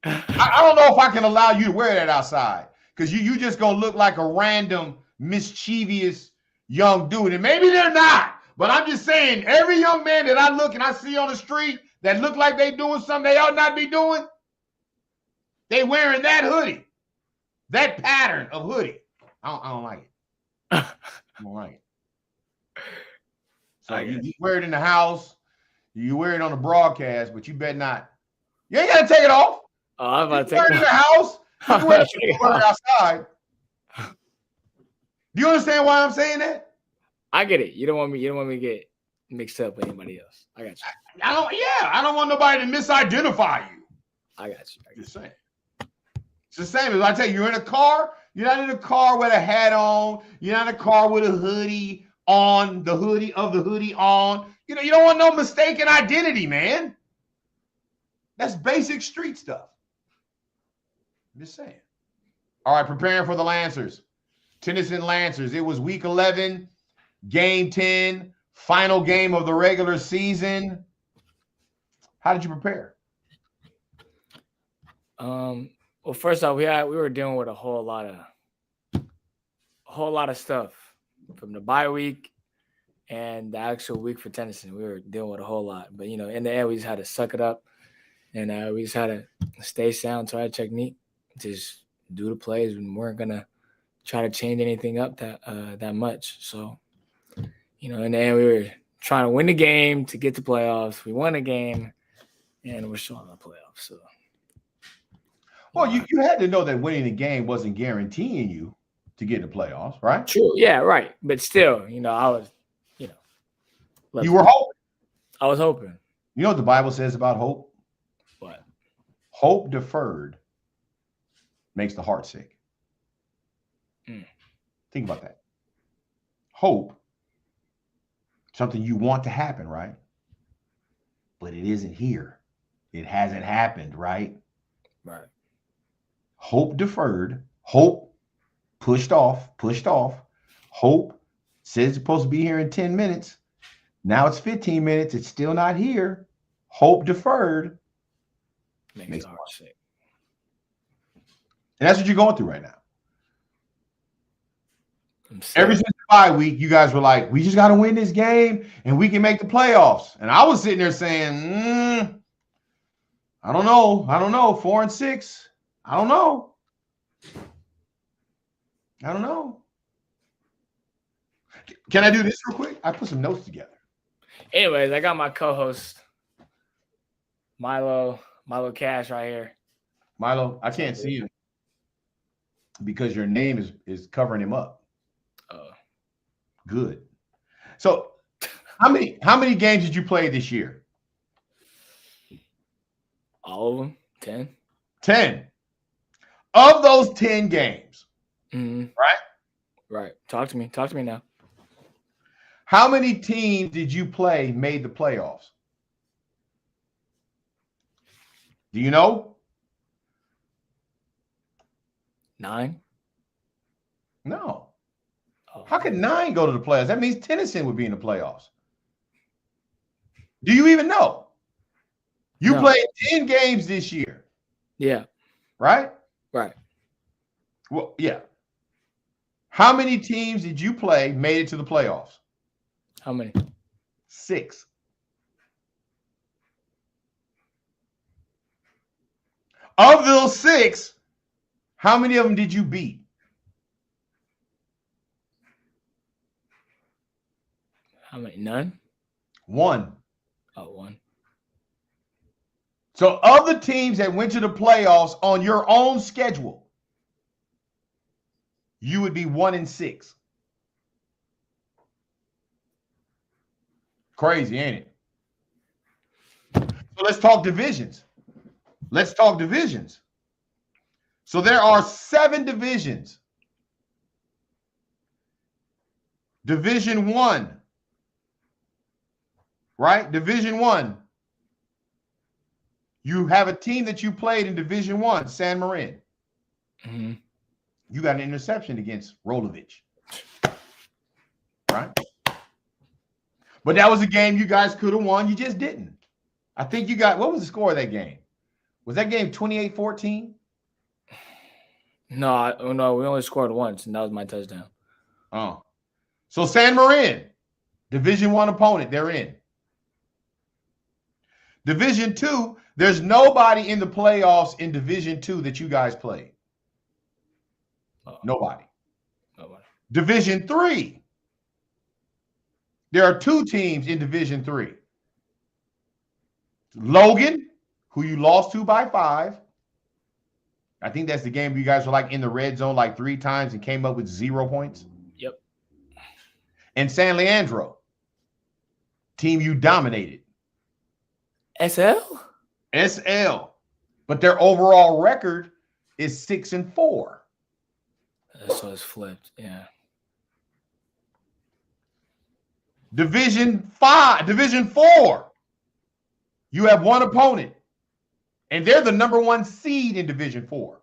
I don't know if I can allow you to wear that outside because you just gonna look like a random mischievous young dude, and maybe they're not. But I'm just saying, every young man that I look and I see on the street that look like they doing something they ought not be doing, they wearing that hoodie, that pattern of hoodie. I don't like it. I don't like it. So you wear it in the house, you wear it on the broadcast, but you better not. You ain't got to take it off. Oh, I'm about to take it in the house. You can wear it outside. Do you understand why I'm saying that? I get it. You don't want me to get mixed up with anybody else. I got you. I don't want nobody to misidentify you. I got you. Just saying. It's the same as I tell you, you're in a car, you're not in a car with a hat on, you're not in a car with a hoodie on, the hoodie of the hoodie on. You don't want no mistaken identity, man. That's basic street stuff. I'm just saying. All right, preparing for the Lancers. Tennyson Lancers. It was week 11, game 10, final game of the regular season. How did you prepare? Well, first off, we were dealing with a whole lot of stuff from the bye week and the actual week for Tennyson. We were dealing with a whole lot, but in the end, we just had to suck it up, and we just had to stay sound to our technique, just do the plays. We weren't gonna try to change anything up that much. So, in the end, we were trying to win the game to get to playoffs. We won the game, and we're still in the playoffs. So. Well, you had to know that winning the game wasn't guaranteeing you to get in the playoffs, right? True. Yeah, right. But still, I was, you were hoping. I was hoping. You know what the Bible says about hope? What? Hope deferred makes the heart sick. Think about that. Hope, something you want to happen, right? But it isn't here. It hasn't happened, right? Right. Hope deferred, hope pushed off. Hope says it's supposed to be here in 10 minutes. Now it's 15 minutes. It's still not here. Hope deferred makes the heart sick. And that's what you're going through right now. Ever since the bye week, you guys were like, we just got to win this game and we can make the playoffs. And I was sitting there saying, I don't know. 4-6. I don't know. Can I do this real quick? I put some notes together. Anyways, I got my co-host, Milo Cash right here. Milo, I can't see you because your name is covering him up. Good. So how many games did you play this year? All of them. 10. 10. Of those 10 games, right? Right. Talk to me now. How many teams did you play made the playoffs? Do you know? 9? No. Oh. How could 9 go to the playoffs? That means TENNYSON would be in the playoffs. Do you even know? You played 10 games this year. Yeah. Right? Right. Well, yeah. How many teams did you play made it to the playoffs? How many? 6. Of those 6, how many of them did you beat? How many? None? 1. Oh, 1. So of the teams that went to the playoffs on your own schedule, you would be 1-6. Crazy, ain't it? So let's talk divisions. So there are 7 divisions. Division 1, right? Division 1. You have a team that you played in Division 1, San Marin. Mm-hmm. You got an interception against Rolovich, right? But that was a game you guys could have won. You just didn't. I think you got, what was the score of that game? Was that game 28-14? No, we only scored once, and that was my touchdown. Oh. So San Marin, Division 1 opponent, they're in. Division 2, there's nobody in the playoffs in Division 2 that you guys played. Nobody. Division 3, there are 2 teams in Division 3. Logan, who you lost to by 5. I think that's the game where you guys were like in the red zone like 3 times and came up with 0 points. Yep. And San Leandro, team you dominated. SL? SL. But their overall record is 6-4. So it's flipped. Yeah. Division 4. You have 1 opponent. And they're the number 1 seed in Division 4.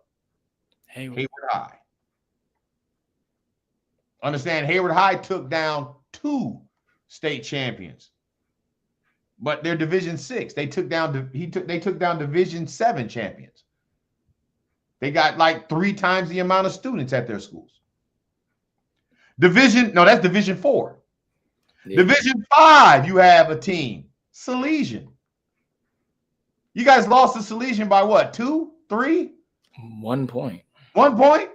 Hayward High. Understand, Hayward High took down 2 state champions. But they're Division 6. They took down Division 7 champions. They got like 3 times the amount of students at their schools. That's Division 4. Yeah. Division 5, you have a team, Salesian. You guys lost to Salesian by what? 2, 3? 1 point. 1 point?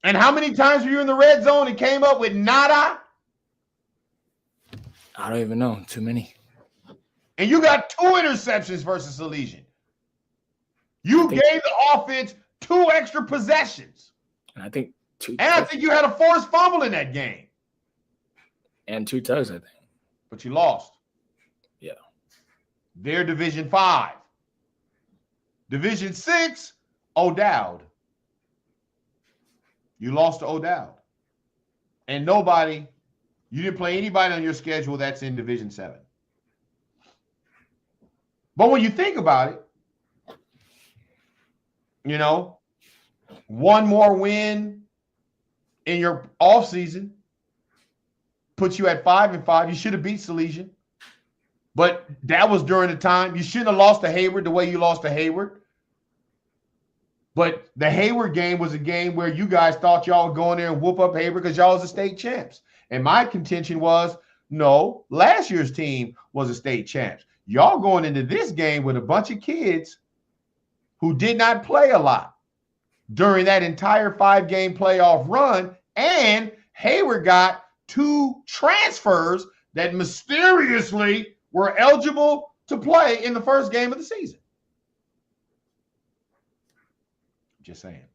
And how many times were you in the red zone and came up with nada? I don't even know. Too many. And you got 2 interceptions versus Salesian. You gave the offense 2 extra possessions. And I think 2. And I think you had a forced fumble in that game. And 2 tugs, I think. But you lost. Yeah. They're Division 5. Division 6, O'Dowd. You lost to O'Dowd. And you didn't play anybody on your schedule that's in Division 7. But when you think about it, 1 more win in your offseason puts you at 5-5. You should have beat Salesian. But that was during the time. You shouldn't have lost to Hayward the way you lost to Hayward. But the Hayward game was a game where you guys thought y'all would go in there and whoop up Hayward because y'all was the state champs. And my contention was, no, last year's team was a state champs. Y'all going into this game with a bunch of kids who did not play a lot during that entire 5-game playoff run. And Hayward got 2 transfers that mysteriously were eligible to play in the first game of the season. Just saying.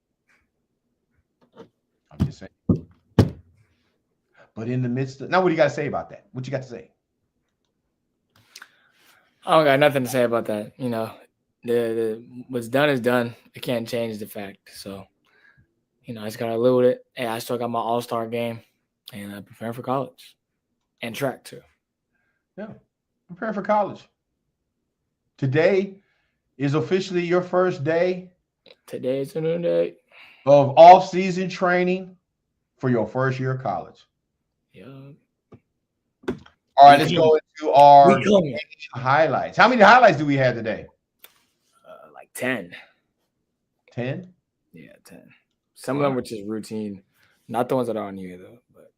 I'm just saying. But in the midst of, now what do you got to say about that? What you got to say? I don't got nothing to say about that. What's done is done. I can't change the fact. So, I just got to live with it. Hey, I still got my all-star game, and I'm preparing for college and track too. Yeah, preparing for college. Today, is officially your first day Today is a new day. of off-season training for your first year of college. Yeah. All right, let's go into our We coming. highlights. How many highlights do we have today? Like 10. 10? Yeah, 10. Some of them were just routine. Not the ones that are on here, though. But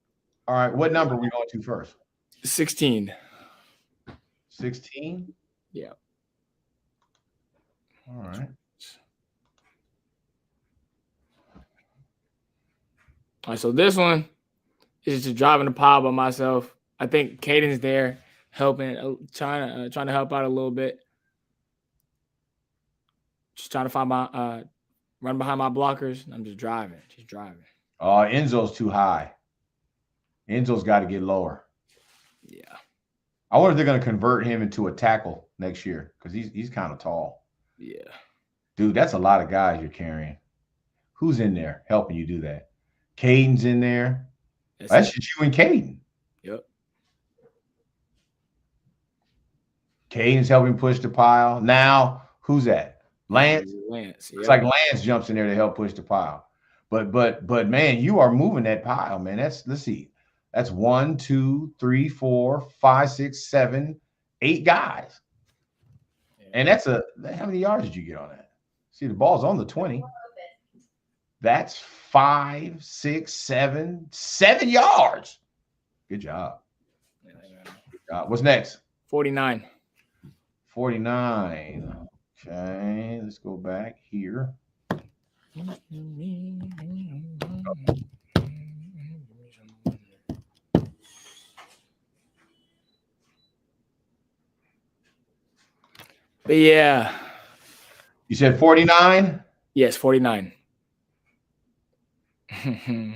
all right, what number are we going to first? 16. 16? Yeah. All right. All right, so this one is just driving the pile by myself. I think Caden's there helping, trying to help out a little bit. Just trying to find my run behind my blockers. I'm just driving. Enzo's too high. Enzo's got to get lower. Yeah. I wonder if they're going to convert him into a tackle next year because he's kind of tall. Yeah. Dude, that's a lot of guys you're carrying. Who's in there helping you do that? Caden's in there. That's just you and Caden. Yep. Caden's helping push the pile. Now, who's that? Lance? Lance. It's like Lance jumps in there to help push the pile. But man, you are moving that pile, man. Let's see. That's 1, 2, 3, 4, 5, 6, 7, 8 guys. Yeah. And how many yards did you get on that? See, the ball's on the 20. That's 5, 6, 7 yards. Good job. Good job. What's next? 49. 49. Okay, let's go back here. But yeah. You said 49? Yes, 49.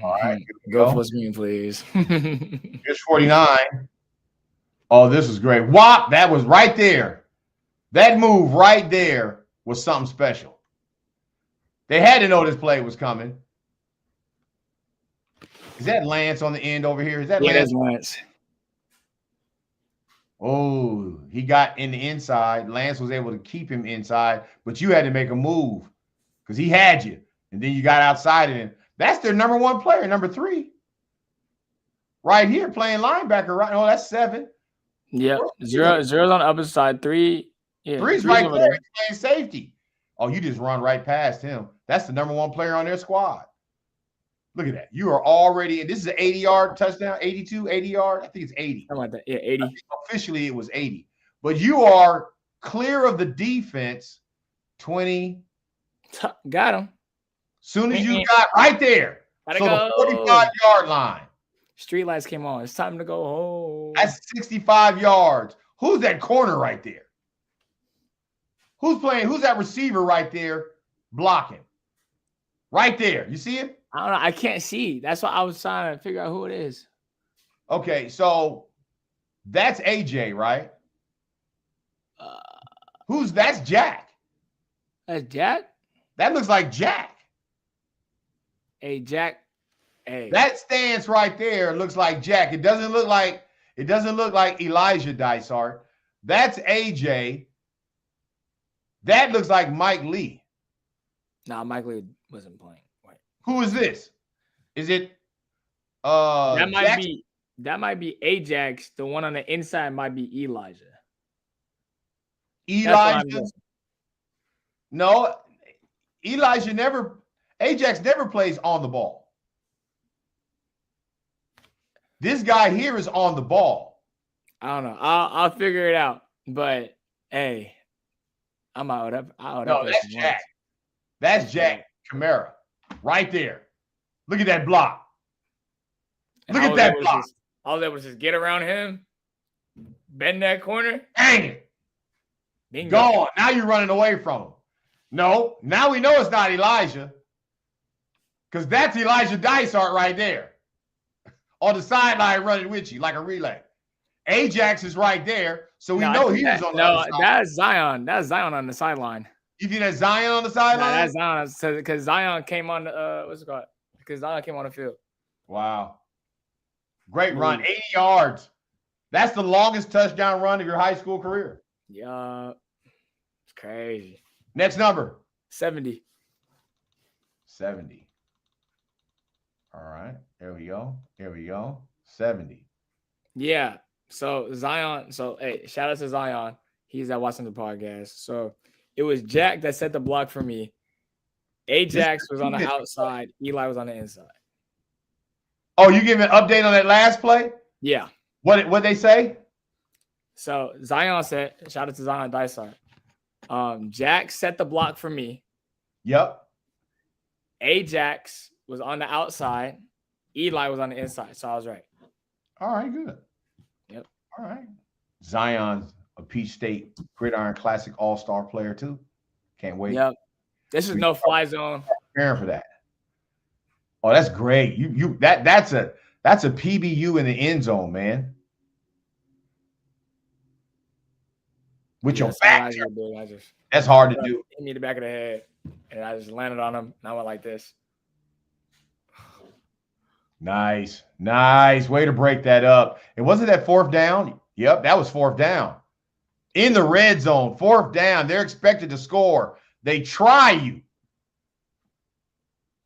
All right. Go for me, please. Here's 49. Oh, this is great. Whop, that was right there. That move right there was something special. They had to know this play was coming. Is that Lance on the end over here? Is that Lance? That's Lance. Oh, he got in the inside. Lance was able to keep him inside, but you had to make a move because he had you. And then you got outside of him. That's their number 1 player, number 3. Right here, playing linebacker. Right? Oh, that's 7. Yep. Zero's on the upper side. 3. Yeah. 3's right there. He's playing safety. Oh, you just run right past him. That's the number 1 player on their squad. Look at that. You are already, and this is an 80-yard touchdown, 82, 80-yard. I think it's 80. Something like that. Yeah, 80. Officially, it was 80. But you are clear of the defense, 20. Got him. Soon as you got right there. Gotta so go. The 45-yard line. Street lights came on. It's time to go home. That's 65 yards. Who's that corner right there? Who's playing? Who's that receiver right there blocking? Right there. You see it? I don't know. I can't see. That's why I was trying to figure out who it is. Okay, so that's AJ, right? That's Jack. That's Jack? That looks like Jack. Hey, Jack. Hey. That stance right there looks like Jack. It doesn't look like Elijah Dysart. That's AJ. That looks like Mike Lee. Nah, Mike Lee wasn't playing. Wait. Who is this? Is it that might be Ajax. The one on the inside might be Elijah. No, Ajax never plays on the ball. This guy here is on the ball. I don't know. I'll figure it out. But hey, I'm out up. No, that's Jack. That's Jack Kamara right there. Look at that block. Look at that block. All that was just get around him, bend that corner. Dang it. Bingo. Gone. Now you're running away from him. No, now we know it's not Elijah. Because that's Elijah Dysart right there. On the sideline running with you like a relay. Ajax is right there. So we know he was on the other side. That's Zion. That's Zion on the sideline. You think that's Zion on the sideline? That's Zion. Because Zion came on the what's it called? Because Zion came on the field. Wow. Great run. 80 yards. That's the longest touchdown run of your high school career. Yeah. It's crazy. Next number. 70. 70. All right. There we go. There we go. 70. Yeah. So Zion. So hey, shout out to Zion. He's at watching the podcast. So it was Jack that set the block for me. Ajax was on the outside. Eli was on the inside. Oh, you give an update on that last play? Yeah. What they say? So Zion said, shout out to Zion Dysart. Jack set the block for me. Yep. Ajax was on the outside. Eli was on the inside. So I was right. All right, good. Yep. All right. Zion's a Peach State Gridiron Classic All-Star player too. Can't wait. Yep. This is no fly zone. Preparing for that. Oh, that's great. That's a PBU in the end zone, man. With your back. That's hard to do. Hit me in the back of the head. And I just landed on him. And I went like this. Nice. Nice. Way to break that up. And wasn't that fourth down? Yep, that was fourth down. In the red zone, fourth down. They're expected to score. They try you.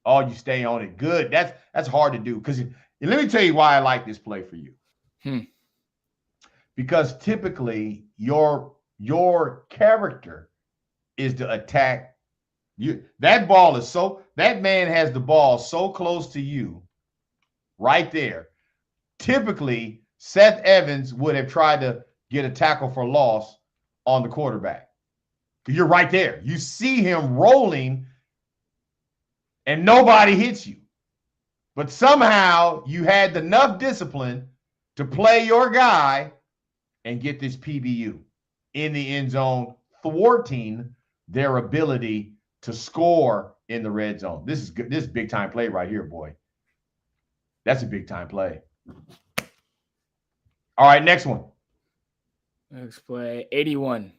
Oh, you stay on it. Good. That's hard to do. Because let me tell you why I like this play for you. Because typically your character is to attack you. That man has the ball so close to you right there. Typically, Seth Evans would have tried to get a tackle for loss on the quarterback. You're right there. You see him rolling and nobody hits you. But somehow you had enough discipline to play your guy and get this PBU in the end zone, thwarting their ability to score in the red zone. This is good. This is big time play right here, boy. That's a big time play. All right, next one. Next play, 81.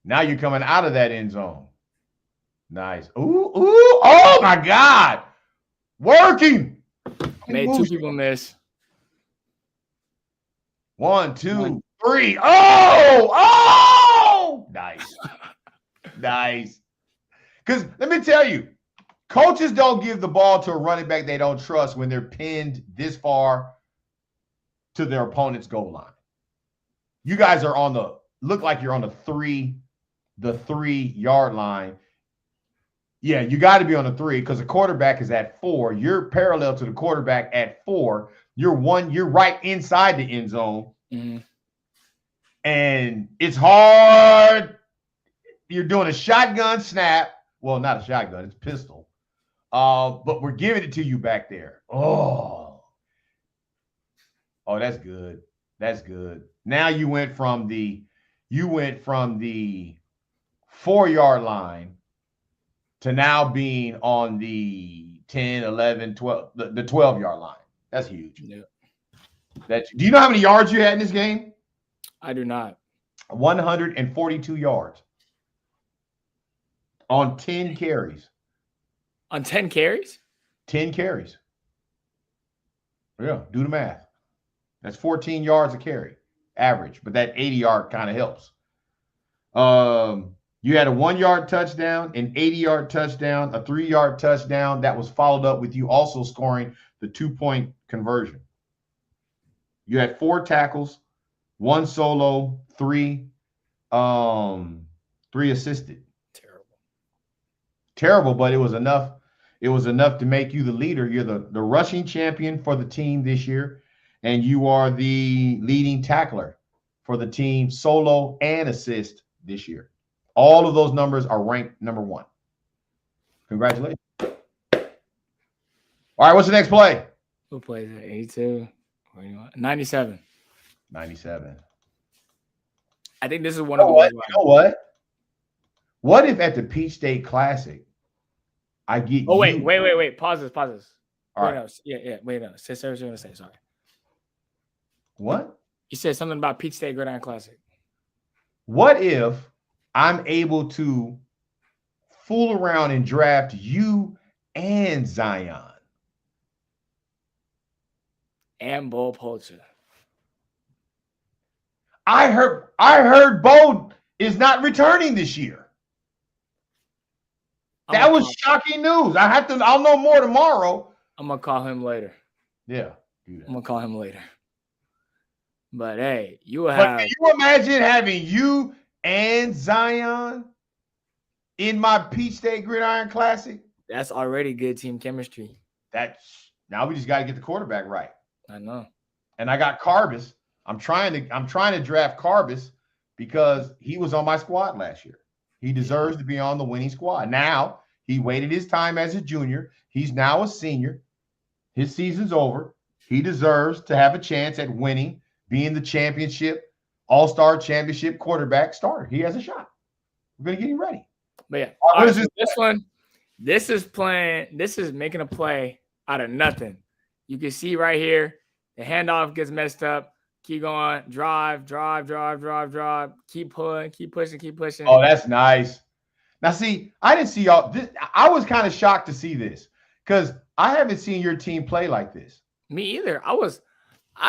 Now you're coming out of that end zone. Nice. Ooh. Oh, my God. Working. Made two people miss. 1, 2, 3. Oh! Nice. Nice. Because let me tell you, coaches don't give the ball to a running back they don't trust when they're pinned this far to their opponent's goal line. You guys are look like you're on the 3-yard line. Yeah, you got to be on the 3 because the quarterback is at 4. You're parallel to the quarterback at 4. You're right inside the end zone. Mm-hmm. And it's hard. You're doing a shotgun snap. Well, not a shotgun, it's pistol. But we're giving it to you back there. Oh, that's good. That's good. Now you went from the 4-yard line to now being on the 10, 11, 12, the 12-yard line. That's huge. Yeah. Do you know how many yards you had in this game? I do not. 142 yards on 10 carries. On 10 carries? 10 carries. Yeah, do the math. That's 14 yards a carry, average, but that 80-yard kind of helps. You had a 1-yard touchdown, an 80-yard touchdown, a 3-yard touchdown that was followed up with you also scoring the 2-point conversion. You had 4 tackles, 1 solo, 3 assisted. Terrible, but it was enough. It was enough to make you the leader. You're the rushing champion for the team this year, and you are the leading tackler for the team, solo and assist this year. All of those numbers are ranked number 1. Congratulations. All right, what's the next play? Who plays it? 82? 97. 97. I think this is one of the ones. You know what? What if at the Peach State Classic, I get wait. Pause this. All right. No. Yeah. Wait, no. Say what you're going to say. Sorry. What? You said something about Peach State Gridiron Classic. What if I'm able to fool around and draft you and Zion? And Bull Poacher. I heard Bo is not returning this year. That was shocking news. I'll know more tomorrow. I'm gonna call him later. Yeah, do that. I'm gonna call him later. But hey, you will have. But can you imagine having you and Zion in my Peach State Gridiron Classic? That's already good team chemistry. Now we just got to get the quarterback right. I know. And I got Carbis. I'm trying to draft Carbis because he was on my squad last year. He deserves to be on the winning squad. Now, he waited his time as a junior. He's now a senior. His season's over. He deserves to have a chance at winning, being the championship, all-star championship quarterback starter. He has a shot. We're going to get him ready. But yeah, so this one, this is making a play out of nothing. You can see right here, the handoff gets messed up. Keep going, drive. Keep pulling, keep pushing. Oh, that's nice. Now, see, I didn't see all this. I was kind of shocked to see this because I haven't seen your team play like this. Me either. I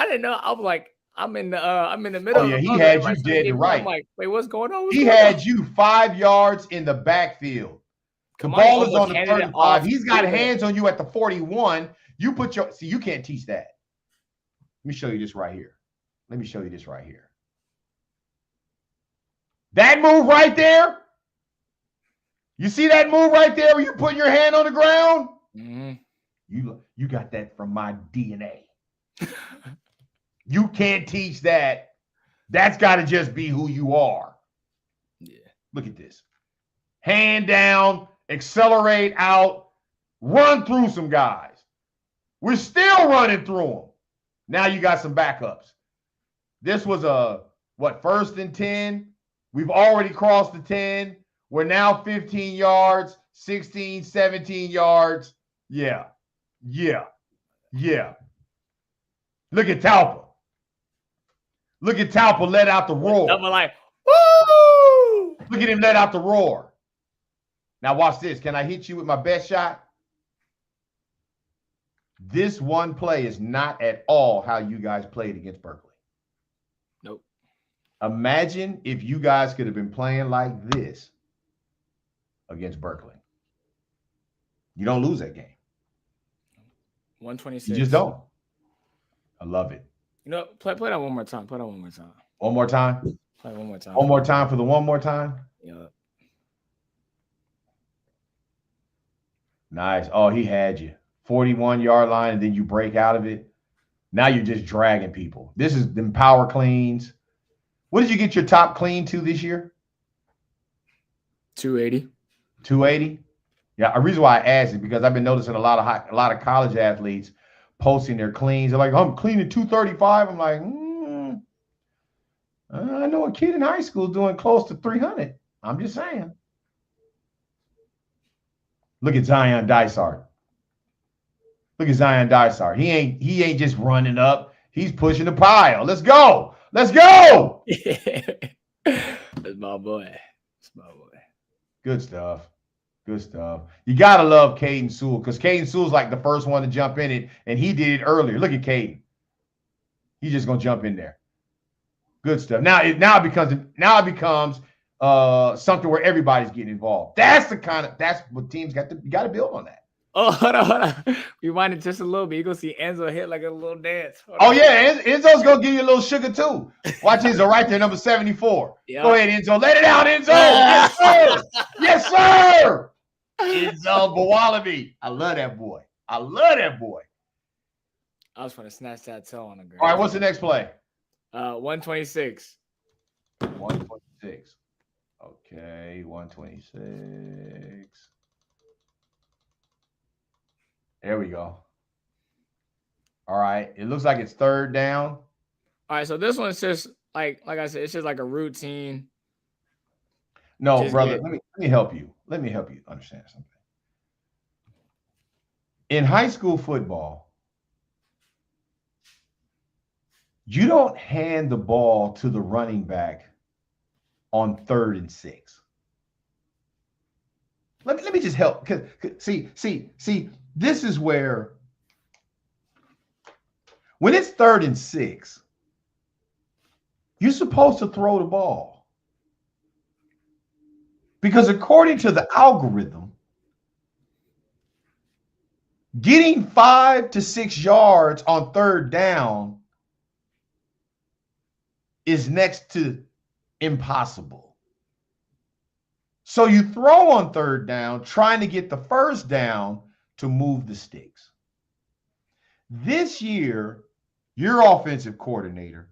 didn't know. I was like, I'm in the middle. Oh, yeah, he had you dead to right. I'm like, wait, what's going on? He had you 5 yards in the backfield. The ball is on the 35. He's got hands on you at the 41. You can't teach that. Let me show you this right here. That move right there. You see that move right there where you putting your hand on the ground? Mm-hmm. You got that from my DNA. You can't teach that. That's got to just be who you are. Yeah. Look at this. Hand down, accelerate out, run through some guys. We're still running through them. Now you got some backups. This was first and 10. We've already crossed the 10. We're now 15 yards, 16, 17 yards. Yeah. Look at Talpa. Let out the roar. I'm like, woo! Look at him let out the roar. Now watch this. Can I hit you with my best shot? This one play is not at all how you guys played against Berkeley. Nope. Imagine if you guys could have been playing like this against Berkeley. You don't lose that game. 126. You just don't. I love it. You know, play that one more time. One more time? Play one more time. One more time for the one more time? Yeah. Nice. Oh, he had you. 41-yard line, and then you break out of it. Now you're just dragging people. This is them power cleans. What did you get your top clean to this year? 280. 280? Yeah, the reason why I asked is because I've been noticing a lot of college athletes posting their cleans. They're like, I'm cleaning 235. I'm like, I know a kid in high school doing close to 300. I'm just saying. Look at Zion Dysart. He ain't just running up. He's pushing the pile. Let's go. That's my boy. Good stuff. You got to love Caden Sewell because Caden Sewell's like the first one to jump in it, and he did it earlier. Look at Caden. He's just going to jump in there. Good stuff. Now it becomes something where everybody's getting involved. That's what teams got to build on that. Oh, hold on. Rewind it just a little bit. You're going to see Enzo hit like a little dance. Yeah. Enzo's going to give you a little sugar, too. Watch Enzo right there, number 74. Yep. Go ahead, Enzo. Let it out, Enzo. Yes, sir. Yes, sir. Enzo Bawalabi. I love that boy. I was trying to snatch that toe on the ground. All right, what's the next play? 126. 126. Okay, 126. There we go. All right. It looks like it's third down. All right. So this one's just like I said, it's just like a routine. No, brother. Let me help you. Let me help you understand something. In high school football, you don't hand the ball to the running back on 3rd and 6. Let me just help. Cause see. This is where, when it's 3rd and 6, you're supposed to throw the ball. Because according to the algorithm, getting 5 to 6 yards on third down is next to impossible. So you throw on third down, trying to get the first down to move the sticks. This year, your offensive coordinator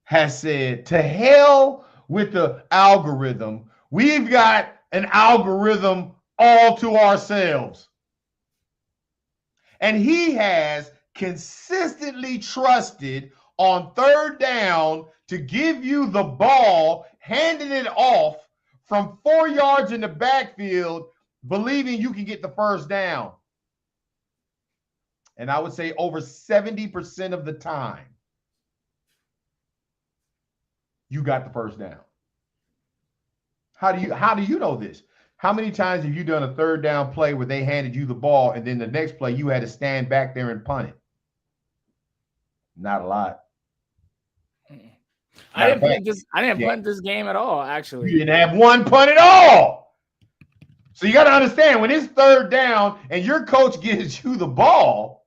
has said, to hell with the algorithm. We've got an algorithm all to ourselves. And he has consistently trusted on third down to give you the ball, handing it off from 4 yards in the backfield, believing you can get the first down. And I would say over 70% of the time, you got the first down. How do you know this? How many times have you done a third down play where they handed you the ball and then the next play you had to stand back there and punt it? Not a lot. I didn't punt this game at all, actually. You didn't have one punt at all. So you got to understand, when it's third down and your coach gives you the ball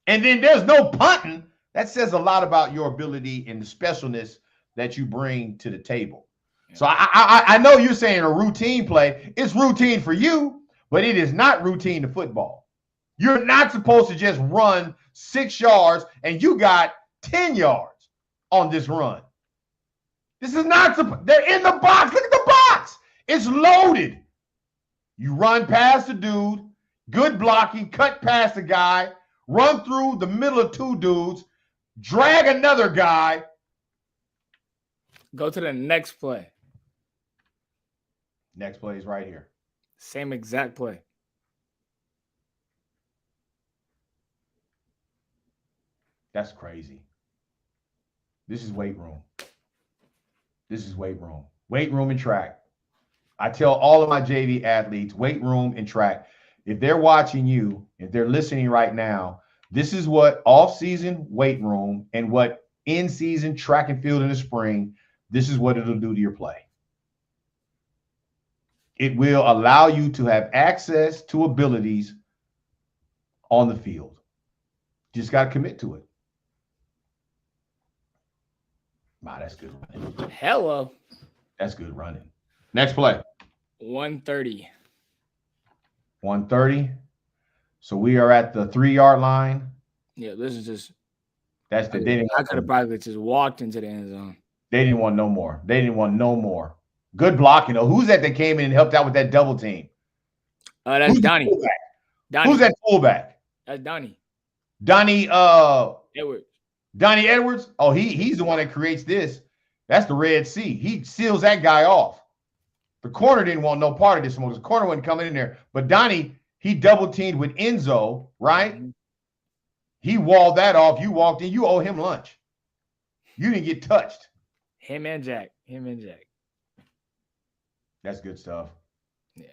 and then there's no punting, that says a lot about your ability and the specialness that you bring to the table. So I know you're saying a routine play. It's routine for you, but it is not routine to football. You're not supposed to just run 6 yards and you got 10 yards on this run. This is not, they're in the box. Look at the box. It's loaded. You run past the dude, good blocking, cut past the guy, run through the middle of two dudes, drag another guy. Go to the next play. Next play is right here. Same exact play. That's crazy. This is weight room. This is weight room. Weight room and track. I tell all of my JV athletes, weight room and track. If they're watching you, if they're listening right now, this is what off-season weight room and what in-season track and field in the spring, this is what it'll do to your play. It will allow you to have access to abilities on the field. Just got to commit to it. Wow, that's good running. Hello. That's good running. Next play. 130. 130. So we are at the 3-yard line. Yeah, this is just. That's the. I could have probably just walked into the end zone. They didn't want no more. They didn't want no more. Good blocking though. Who's that came in and helped out with that double team? That's Who's Donnie. Who's that fullback? That's Donnie. Edwards. Donnie Edwards. Oh, he's the one that creates this. That's the Red Sea. He seals that guy off. The corner didn't want no part of this one. The corner wasn't coming in there. But Donnie, he double teamed with Enzo, right? Mm-hmm. He walled that off. You walked in. You owe him lunch. You didn't get touched. Him and Jack. That's good stuff. Yeah.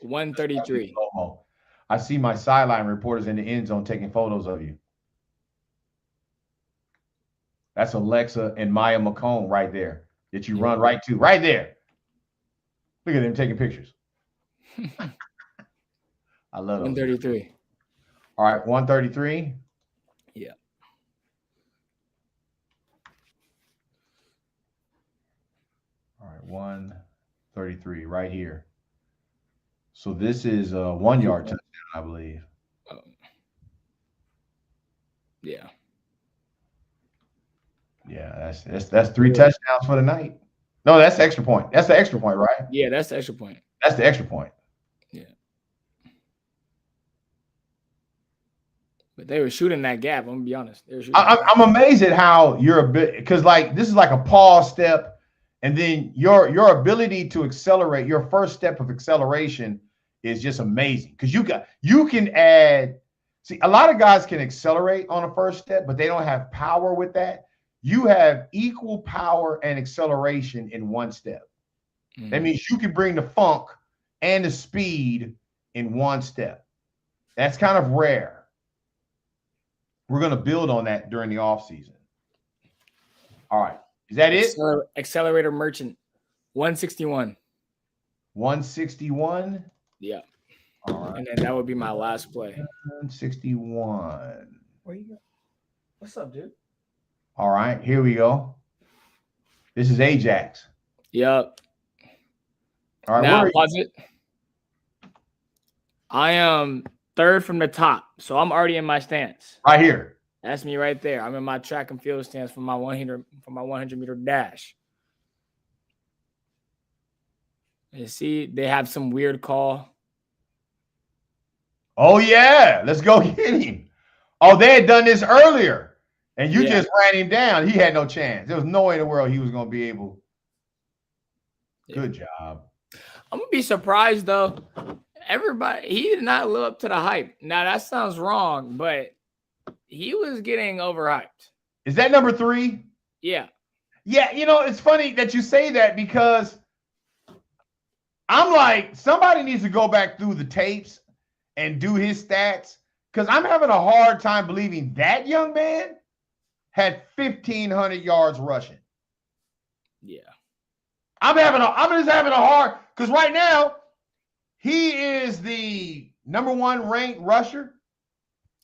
133. I see my sideline reporters in the end zone taking photos of you. That's Alexa and Maya McComb right there that you run right to. Right there. Look at them taking pictures. I love those. 133. All right, 133. Yeah. All right, 133 right here. So this is a 1-yard touchdown, I believe. Yeah. Yeah, that's 3 touchdowns for the night. No, that's the extra point. That's the extra point, right? Yeah, that's the extra point. That's the extra point. Yeah. But they were shooting that gap. I'm gonna be honest. I'm amazed at how you're a bit, because like this is like a pause step, and then your ability to accelerate. Your first step of acceleration is just amazing because you can add. See, a lot of guys can accelerate on a first step, but they don't have power with that. You have equal power and acceleration in one step. Mm-hmm. That means you can bring the funk and the speed in one step. That's kind of rare. We're going to build on that during the offseason. All right. Is that it? Accelerator Merchant, 161. 161? Yeah. All right. And then that would be my last play. 161. Where you go? What's up, dude? All right. Here we go. This is Ajax. Yep. All right. Now, pause it. I am third from the top, so I'm already in my stance. Right here. That's me right there. I'm in my track and field stance for my 100-meter dash. You see, they have some weird call. Oh, yeah. Let's go get him. Oh, they had done this earlier, and you just ran him down. He had no chance. There was no way in the world he was going to be able. Good job. I'm going to be surprised, though. He did not live up to the hype. Now, that sounds wrong, but he was getting overhyped. Is that number 3? Yeah. Yeah, it's funny that you say that because I'm like, somebody needs to go back through the tapes and do his stats because I'm having a hard time believing that young man had 1,500 yards rushing. Yeah. I'm just having a hard because right now he is the number 1 ranked rusher.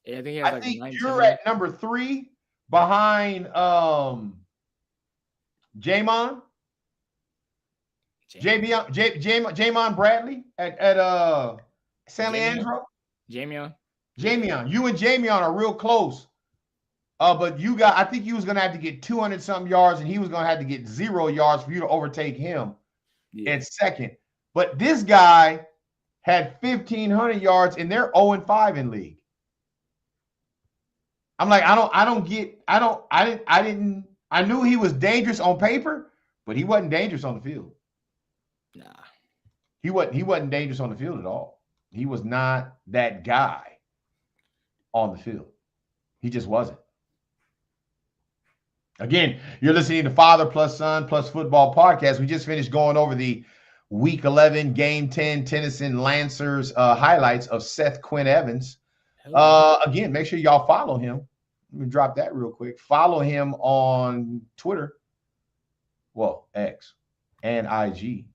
Yeah, I think you're at number 3 behind Jamon Bradley at San Leandro. Jamion. You and Jamion are real close. But I think you was gonna have to get 200 something yards, and he was gonna have to get 0 yards for you to overtake him at second. But this guy had 1,500 yards, and they're 0-5 in league. I'm like, I knew he was dangerous on paper, but he wasn't dangerous on the field. Nah. He wasn't dangerous on the field at all. He was not that guy on the field. He just wasn't. Again, you're listening to Father Plus Son Plus Football Podcast. We just finished going over the Week 11, Game 10 Tennyson Lancers highlights of Seth QUYN Evans. Again, make sure y'all follow him. Let me drop that real quick. Follow him on Twitter. Well, X and IG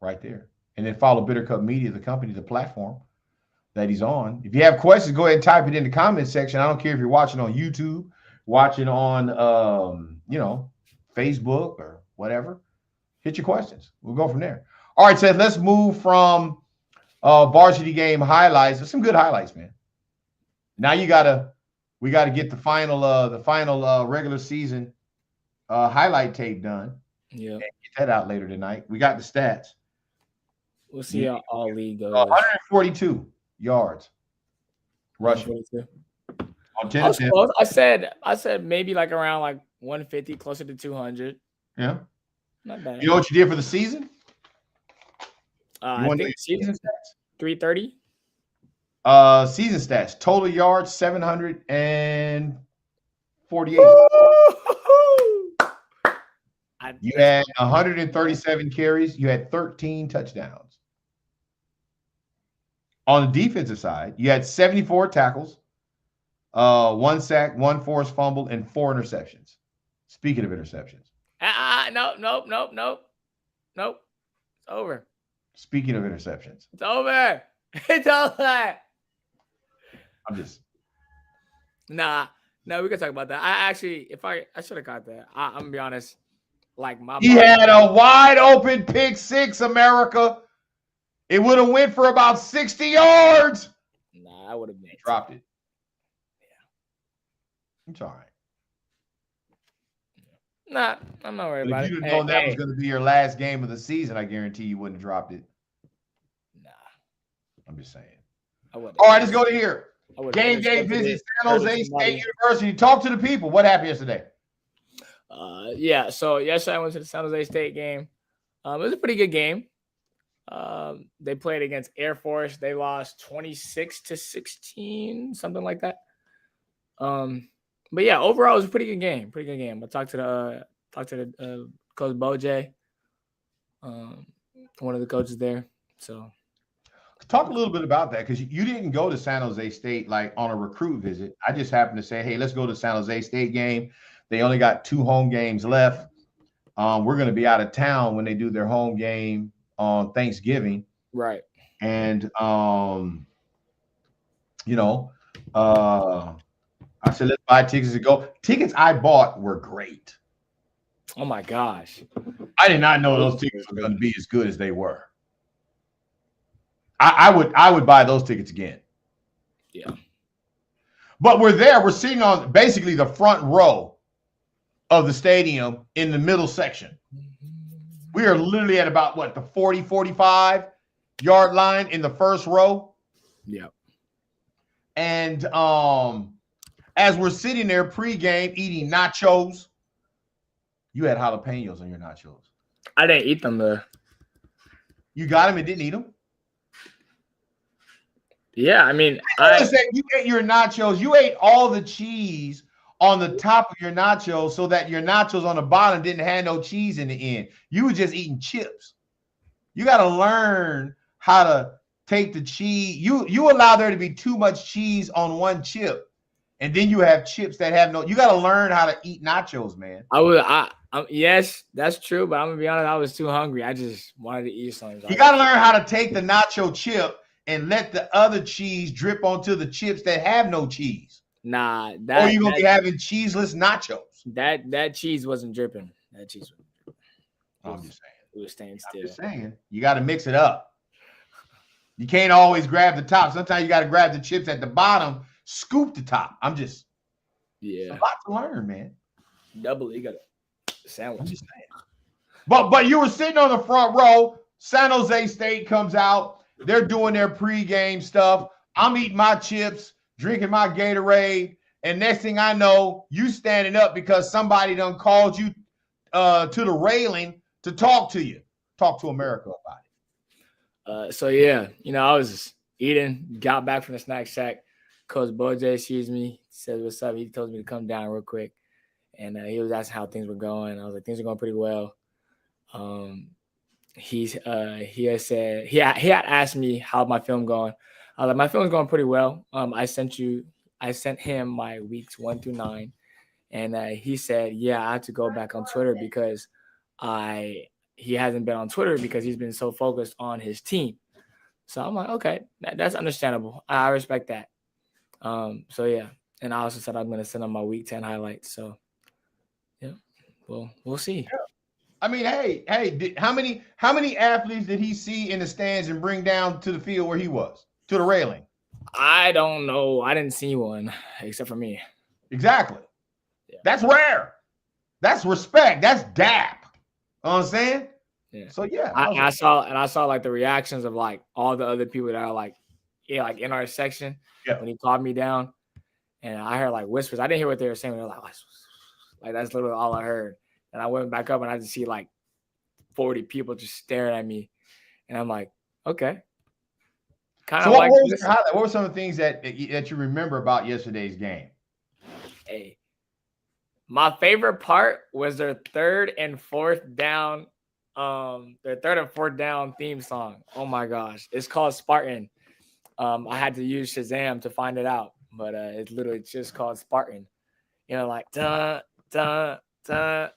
right there. And then follow Bitter Cup Media, the company, the platform that he's on. If you have questions, go ahead and type it in the comment section. I don't care if you're watching on YouTube, watching on Facebook or whatever. Hit your questions. We'll go from there. All right, Seth, let's move from varsity game highlights. There's some good highlights, man. Now we gotta get the final regular season highlight tape done. Yeah. And get that out later tonight. We got the stats. We'll see how all league goes. 142 yards rushing. On Tennessee. I said maybe like around like 150, closer to 200. Yeah. Not bad. You know what you did for the season? I think season stats 330. Season stats, total yards 748. You had 137 carries. You had 13 touchdowns. On the defensive side, you had 74 tackles, 1 sack, 1 forced fumble, and 4 interceptions. Speaking of interceptions. Nope. It's over. Speaking of interceptions. It's over. It's over. I'm just. No, we can talk about that. I should have got that. I'm gonna be honest. Like he had a wide open pick 6, America. It would have went for about 60 yards. Nah, I would have dropped it. Yeah. It's all right. Nah, I'm not worried about it. If you'd have known that was going to be your last game of the season, I guarantee you wouldn't have dropped it. Nah. I'm just saying. All right, let's go to here. Game day visit San Jose State University. Talk to the people. What happened yesterday? So yesterday I went to the San Jose State game. It was a pretty good game. They played against Air Force. They lost 26-16, something like that. But yeah, overall it was a pretty good game. I talked to the Coach Boj, one of the coaches there. So Talk a little bit about that, because you didn't go to San Jose State like on a recruit visit. I just happened to say, hey, let's go to San Jose State game. They only got 2 home games left. We're going to be out of town when they do their home game on Thanksgiving. Right. And, you know, I said, let's buy tickets to go. Tickets I bought were great. Oh my gosh. I did not know those tickets were going to be as good as they were. I would buy those tickets again. Yeah. But we're sitting on basically the front row of the stadium in the middle section. We are literally at about what, the 40, 45 yard line in the first row. Yeah. And as we're sitting there pregame eating nachos, you had jalapenos on your nachos. I didn't eat them though. You got them and didn't eat them? Yeah, I mean, you ate your nachos. You ate all the cheese on the top of your nachos so that your nachos on the bottom didn't have no cheese in the end. You were just eating chips. You got to learn how to take the cheese. You allow there to be too much cheese on one chip, and then you have chips that have no. You got to learn how to eat nachos, man. Yes, that's true, but I'm gonna be honest. I was too hungry. I just wanted to eat something. You got to learn how to take the nacho chip and let the other cheese drip onto the chips that have no cheese. Nah, or you're gonna be having cheeseless nachos. That cheese wasn't dripping. That cheese wasn't dripping. I'm just saying. It was staying still. I'm just saying. You got to mix it up. You can't always grab the top. Sometimes you got to grab the chips at the bottom, scoop the top. It's a lot to learn, man. Double, you got a sandwich. I'm just saying. But you were sitting on the front row. San Jose State comes out. They're doing their pregame stuff. I'm eating my chips, drinking my Gatorade, and next thing I know, you standing up because somebody done called you to the railing to talk to you. Talk to America about it. So yeah, I was eating, got back from the snack shack. Coach Boj sees me, says what's up. He told me to come down real quick, and he was asking how things were going. I was like, things are going pretty well. He had asked me how my film going. I was like, my film's going pretty well. I sent him my weeks 1 through 9, and he said, yeah, I had to go back on Twitter because he hasn't been on Twitter because he's been so focused on his team. So I'm like, okay, that's understandable. I respect that. So yeah, and I also said I'm going to send him my week 10 highlights. So yeah, well, we'll see. Yeah. I mean, hey, how many athletes did he see in the stands and bring down to the field where he was, to the railing? I don't know. I didn't see one except for me. Exactly. Yeah. That's rare. That's respect. That's dap. You know what I'm saying? Yeah. So yeah, I saw like the reactions of like all the other people that are like in our section when he called me down, and I heard like whispers. I didn't hear what they were saying. They were like that's literally all I heard. And I went back up and I just see like 40 people just staring at me. And I'm like, okay. So what were some of the things that you remember about yesterday's game? Hey, my favorite part was their third and fourth down theme song. Oh my gosh. It's called Spartan. I had to use Shazam to find it out, but it's literally just called Spartan. Like da da da.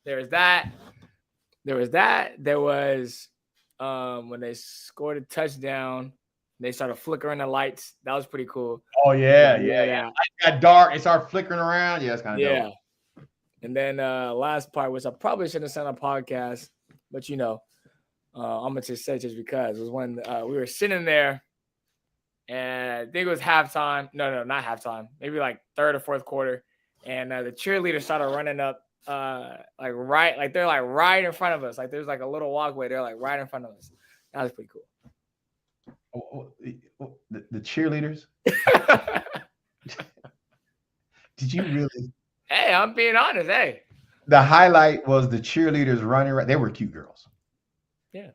There was that. There was when they scored a touchdown, they started flickering the lights. That was pretty cool. Oh yeah. It got dark. It started flickering around. Yeah, it's kind of dope. And then last part, which I probably shouldn't have sent a podcast, but I'm gonna just say just because it was when we were sitting there, and I think it was halftime. No, not halftime. Maybe like third or fourth quarter. And the cheerleaders started running up, they're like right in front of us. Like there's like a little walkway. They're like right in front of us. That was pretty cool. The cheerleaders? Did you really? Hey, I'm being honest. Hey. The highlight was the cheerleaders running right. They were cute girls. Yeah.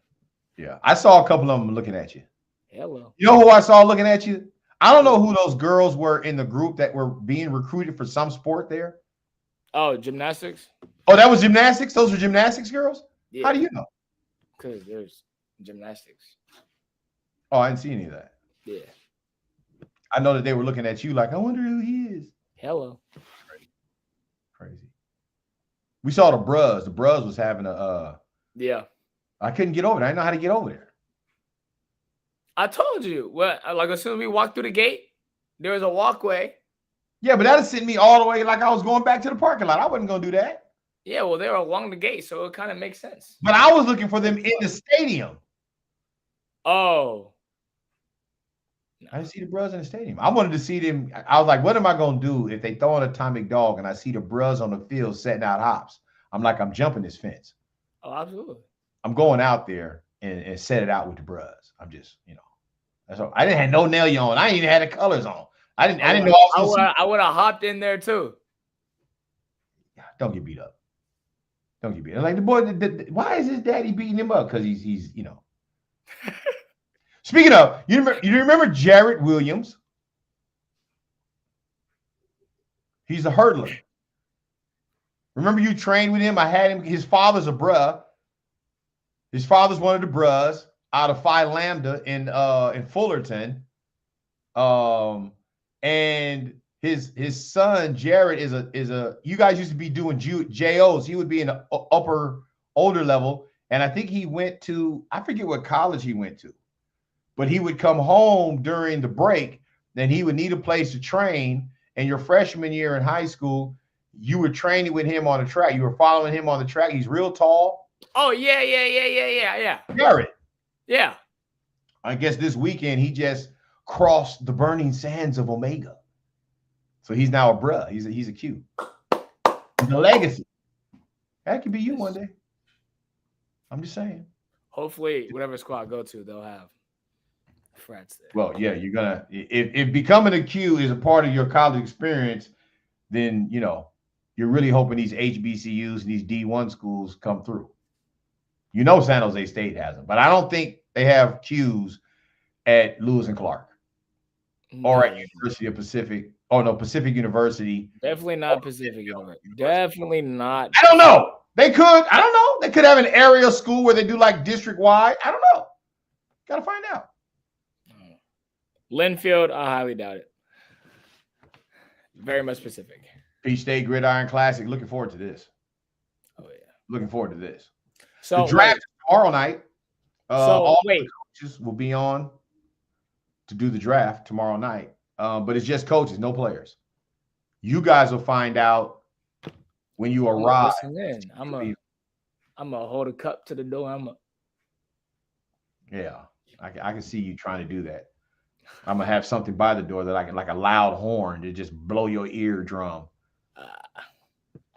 Yeah. I saw a couple of them looking at you. Hello. You know who I saw looking at you? I don't know who those girls were in the group that were being recruited for some sport there. Oh, gymnastics. Oh, that was gymnastics? Those were gymnastics girls? Yeah. How do you know? Because gymnastics. Oh, I didn't see any of that. Yeah. I know that they were looking at you like, I wonder who he is. Hello. Crazy. We saw the Bruz. The Bruz was having Yeah. I couldn't get over there. I didn't know how to get over there. I told you. Well, like as soon as we walked through the gate, there was a walkway. Yeah, but that sent me all the way like I was going back to the parking lot. I wasn't going to do that. Yeah, well, they were along the gate, so it kind of makes sense. But I was looking for them in the stadium. Oh. I didn't see the Bruz in the stadium. I wanted to see them. I was like, what am I going to do if they throw an atomic dog and I see the Bruz on the field setting out hops? I'm like, I'm jumping this fence. Oh, absolutely. I'm going out there and set it out with the Bruz. I'm just, that's all. I didn't have no nail on. I ain't even had the colors on. I didn't know. I would have hopped in there too. Don't get beat up. Don't get beat up. Like the boy, why is his daddy beating him up? Because he's. Speaking of, you remember Jarrett Williams? He's a hurdler. Remember you trained with him? I had him. His father's a bruh. His father's one of the bruhs out of Phi Lambda in Fullerton. And his son Jared is a. You guys used to be doing JOs. He would be in the older level, and I think he went to. I forget what college he went to. But he would come home during the break, then he would need a place to train. And your freshman year in high school, you were training with him on the track. You were following him on the track. He's real tall. Oh, yeah. Garrett. Yeah. I guess this weekend he just crossed the burning sands of Omega. So he's now a bruh. He's a Q. He's a legacy. That could be you one day. I'm just saying. Hopefully, whatever squad I go to, they'll have frats there. Well, yeah, you're gonna if becoming a Q is a part of your college experience, then you're really hoping these HBCUs and these D1 schools come through. San Jose State has them, but I don't think they have Qs at Lewis and Clark or at University of Pacific. Oh no, Pacific University. Definitely not Pacific University. Definitely not. I don't know. They could. I don't know. They could have an area school where they do like district wide. I don't know. Got to find out. Linfield, I highly doubt it. Very much specific. Peach State Gridiron Classic. Looking forward to this. Oh yeah. Looking forward to this. So the draft tomorrow night. All wait. the coaches will be on to do the draft tomorrow night. But it's just coaches, no players. You guys will find out when you arrive. I'm gonna hold a cup to the door. Yeah, I can see you trying to do that. I'm gonna have something by the door that I can, like a loud horn, to just blow your eardrum.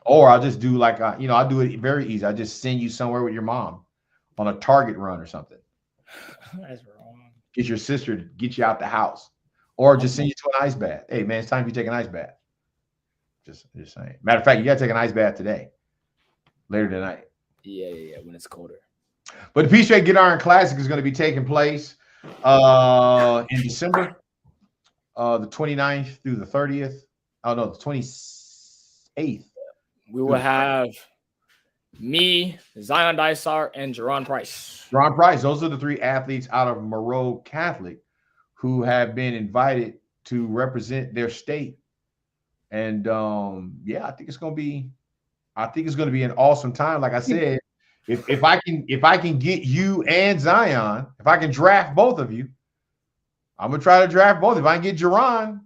Or I'll just do like I'll do it very easy. I just send you somewhere with your mom on a Target run or something. That's wrong. Get your sister to get you out the house, or just send you to an ice bath. Hey man, it's time for you to take an ice bath. Just saying. Matter of fact, you gotta take an ice bath today, later tonight. Yeah, when it's colder. But the Peach State Gridiron Classic is going to be taking place in December, the 29th through the 30th. Oh, no, the 28th. We will have me, Zion Dysart, and Jerron Price. Jerron Price. Those are the three athletes out of Moreau Catholic who have been invited to represent their state. And, I think it's going to be an awesome time. Like I said, if I can get you and Zion, if I can draft both of you, I'm gonna try to draft both. If I can get Jerron,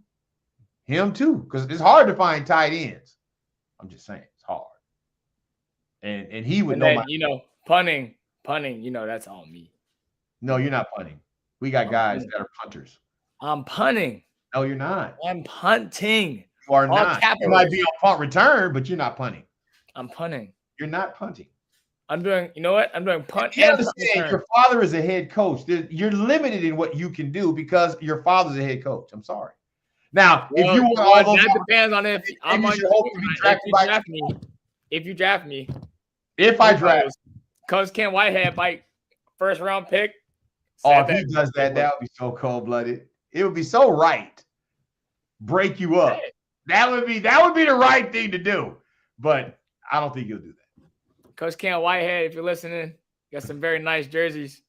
him too, because it's hard to find tight ends. I'm just saying it's hard. And he would know. Punting. That's all me. No, you're not punting. We got guys that are punters. I'm punting. No, you're not. I'm punting. You are not. You might be on punt return, but you're not punting. I'm punting. You're not punting. I'm doing, I'm doing punt. You understand, your father is a head coach. You're limited in what you can do because your father's a head coach. I'm sorry. Now, if you want all those, that depends on if I'm on if you draft me. If I draft, Coach Ken Whitehead, like first round pick. Oh, if he does that, that would be so cold blooded. It would be so right. Break you up. That would be the right thing to do. But I don't think he'll do that. Coach Ken Whitehead, if you're listening, got some very nice jerseys.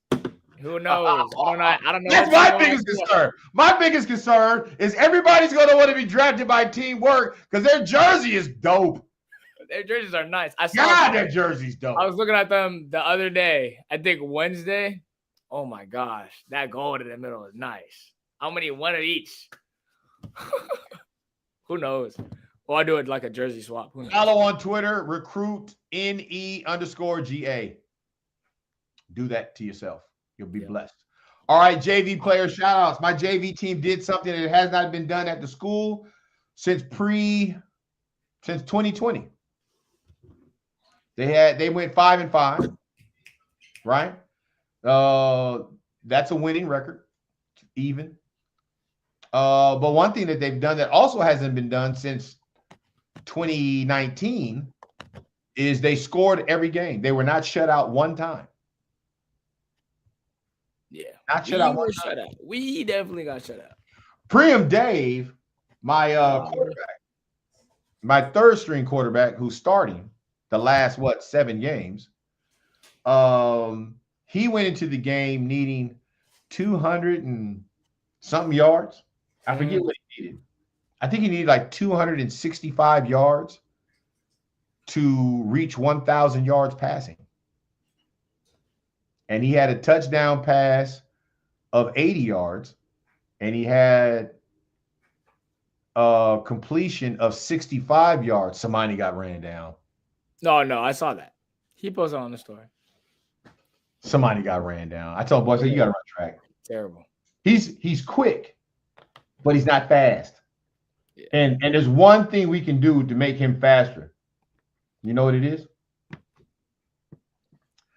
Who knows? I don't know. That's my biggest concern. My biggest concern is everybody's going to want to be drafted by teamwork because their jersey is dope. Their jerseys are nice. Their jersey's dope. I was looking at them the other day. I think Wednesday. Oh my gosh, that gold in the middle is nice. How many? One of each. Who knows? Well, I do it like a jersey swap. Follow on Twitter, recruit NE_GA. Do that to yourself. You'll be blessed. All right, JV player shout outs. My JV team did something that has not been done at the school since 2020. They went 5-5, right? That's a winning record, even. But one thing that they've done that also hasn't been done since 2019 is they scored every game. They were not shut out one time. Yeah, not shut out. We definitely got shut out. Priam Dave, my quarterback, my third string quarterback, who's starting the last 7 games. He went into the game needing 200 and something yards. I forget what he needed. I think he needed like 265 yards to reach 1,000 yards passing. And he had a touchdown pass of 80 yards, and he had a completion of 65 yards. Somebody got ran down. No, I saw that. He posted on the story. Somebody got ran down. I told boys, you got to run track. Terrible. He's quick, but he's not fast. Yeah. And there's one thing we can do to make him faster. You know what it is?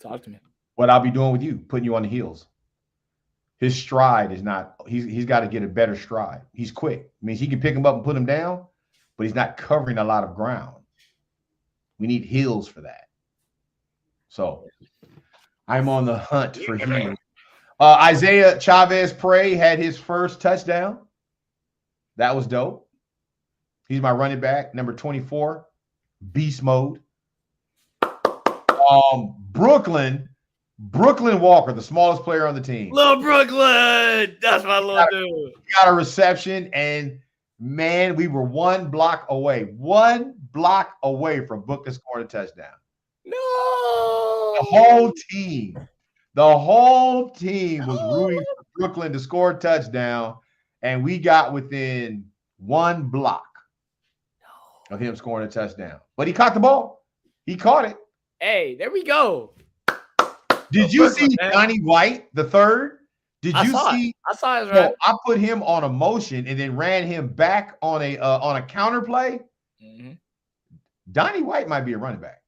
Talk to me. What I'll be doing with you, putting you on the heels. His stride is not, he's got to get a better stride. He's quick. I mean, he can pick him up and put him down, but he's not covering a lot of ground. We need heels for that. So I'm on the hunt for heels. Isaiah Chavez-Prey had his first touchdown. That was dope. He's my running back, number 24, beast mode. Brooklyn Walker, the smallest player on the team. Little Brooklyn. That's my little dude. He got a reception, and, man, we were one block away from Booker scoring a touchdown. No. The whole team was rooting for Brooklyn to score a touchdown, and we got within one block of him scoring a touchdown. But he caught the ball. He caught it. Hey, there we go. Did you see Donnie White, the third? I saw his run. So I put him on a motion and then ran him back on a counter play. Mm-hmm. Donnie White might be a running back.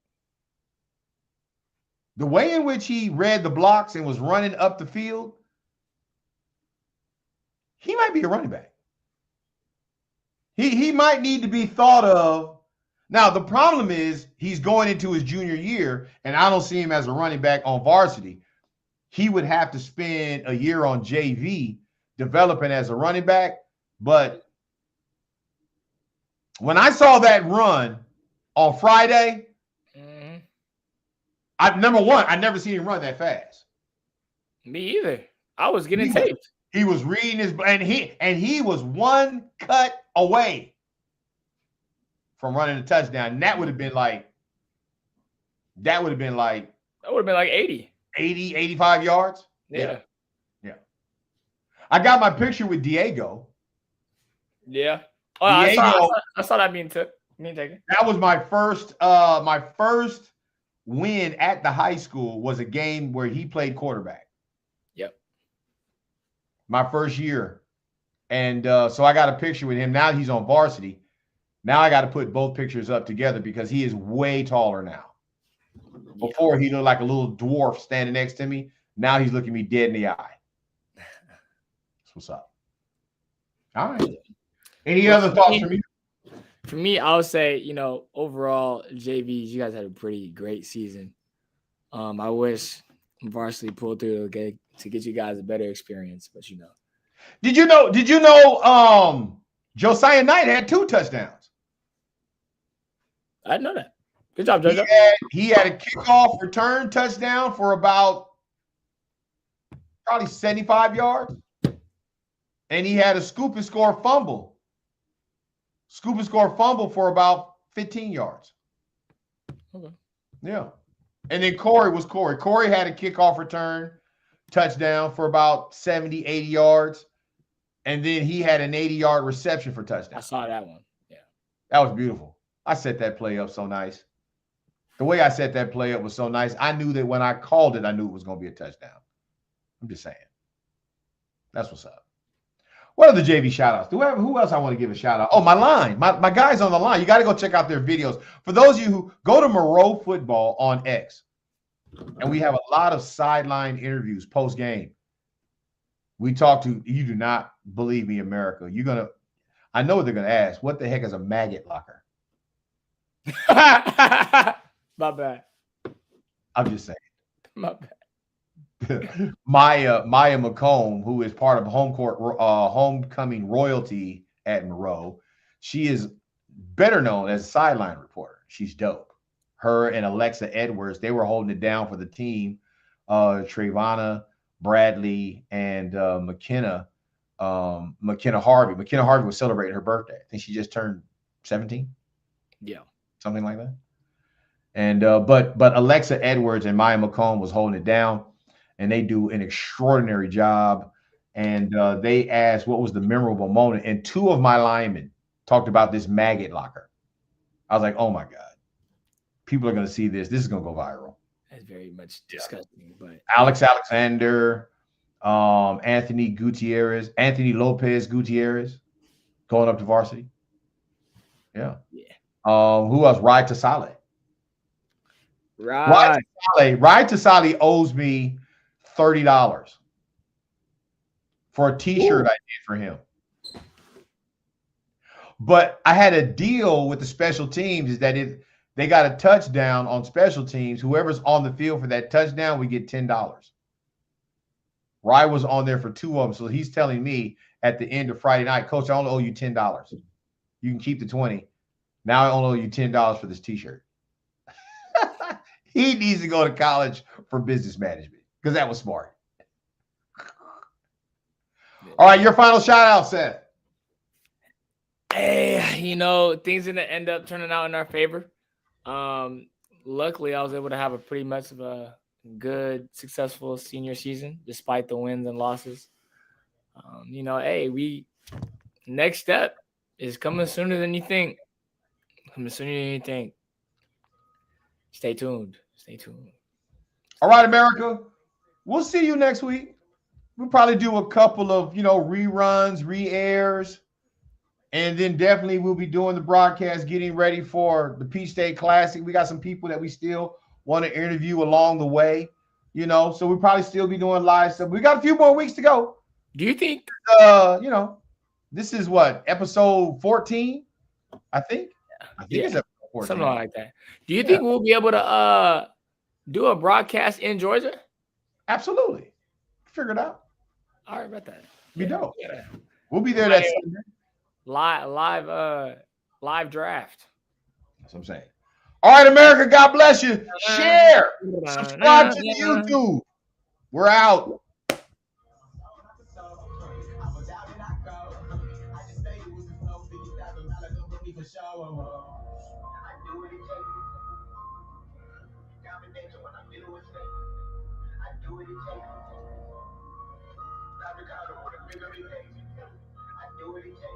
The way in which he read the blocks and was running up the field, he might be a running back. He might need to be thought of. Now, the problem is he's going into his junior year, and I don't see him as a running back on varsity. He would have to spend a year on JV developing as a running back. But when I saw that run on Friday, number one, I never seen him run that fast. Me either. I was getting taped. He was reading his, and he was one cut away from running a touchdown. And that would have been like 80, 85 yards. Yeah. I got my picture with Diego. Yeah. Oh, Diego, I saw that being taken. That was my first win at the high school was a game where he played quarterback. Yep. My first year. And so I got a picture with him. Now he's on varsity. Now I got to put both pictures up together because he is way taller now. Before he looked like a little dwarf standing next to me. Now he's looking me dead in the eye. That's what's up. All right. Any other thoughts from you? For me, I would say, overall, JVs, you guys had a pretty great season. I wish varsity pulled through to get you guys a better experience, but Did you know Josiah Knight had 2 touchdowns? I didn't know that. Good job, JoJo. He had a kickoff return touchdown for about probably 75 yards. And he had a scoop and score fumble. Scoop and score fumble for about 15 yards. Okay. Yeah. And then Corey was Corey. Corey had a kickoff return touchdown for about 70, 80 yards. And then he had an 80-yard reception for touchdown. I saw that one. Yeah. That was beautiful. I set that play up so nice. The way I set that play up was so nice. I knew that when I called it, I knew it was going to be a touchdown. I'm just saying. That's what's up. What are the JV shout-outs? Who else I want to give a shout-out? Oh, my line. My guys on the line. You got to go check out their videos. For those of you who go to Moreau Football on X, and we have a lot of sideline interviews post-game. We talk to, you do not believe me, America. I know what they're going to ask. What the heck is a maggot locker? My bad. I'm just saying. My bad. Maya McComb, who is part of homecoming royalty at Moreau, she is better known as a sideline reporter. She's dope. Her and Alexa Edwards, they were holding it down for the team. Trayvana Bradley and McKenna Harvey. McKenna Harvey was celebrating her birthday. I think she just turned 17. Yeah, something like that. And but Alexa Edwards and Maya McComb was holding it down. And they do an extraordinary job. And they asked what was the memorable moment. And two of my linemen talked about this maggot locker. I was like, oh, my God. People are going to see this. This is going to go viral. That's very much disgusting. But Alex Alexander, Anthony Lopez Gutierrez going up to varsity. Yeah. Who else? Ride to Saleh. Ride to Saleh owes me $30 for a t-shirt I did for him. But I had a deal with the special teams is that if they got a touchdown on special teams, whoever's on the field for that touchdown, we get $10. Rye was on there for two of them. So he's telling me at the end of Friday night, Coach, I only owe you $10. You can keep the 20. Now I only owe you $10 for this t-shirt. He needs to go to college for business management because that was smart. All right, your final shout out, Seth. Hey, things didn't end up turning out in our favor. Luckily, I was able to have a pretty much of a good, successful senior season, despite the wins and losses. Next step is coming sooner than you think. Stay tuned. All right, America. We'll see you next week. We'll probably do a couple of, reruns, re-airs. And then definitely we'll be doing the broadcast, getting ready for the Peach State Classic. We got some people that we still want to interview along the way, so we'll probably still be doing live stuff. We got a few more weeks to go. Do you think, this is what, episode 14, I think? I think it's episode 14. Something like that. Do you think we'll be able to do a broadcast in Georgia? Absolutely. Figure it out. All right, about that. Be dope. Yeah. We'll be there that Sunday. Live draft. That's what I'm saying. All right, America, God bless you. Share. Subscribe to the YouTube. We're out. I do what it takes.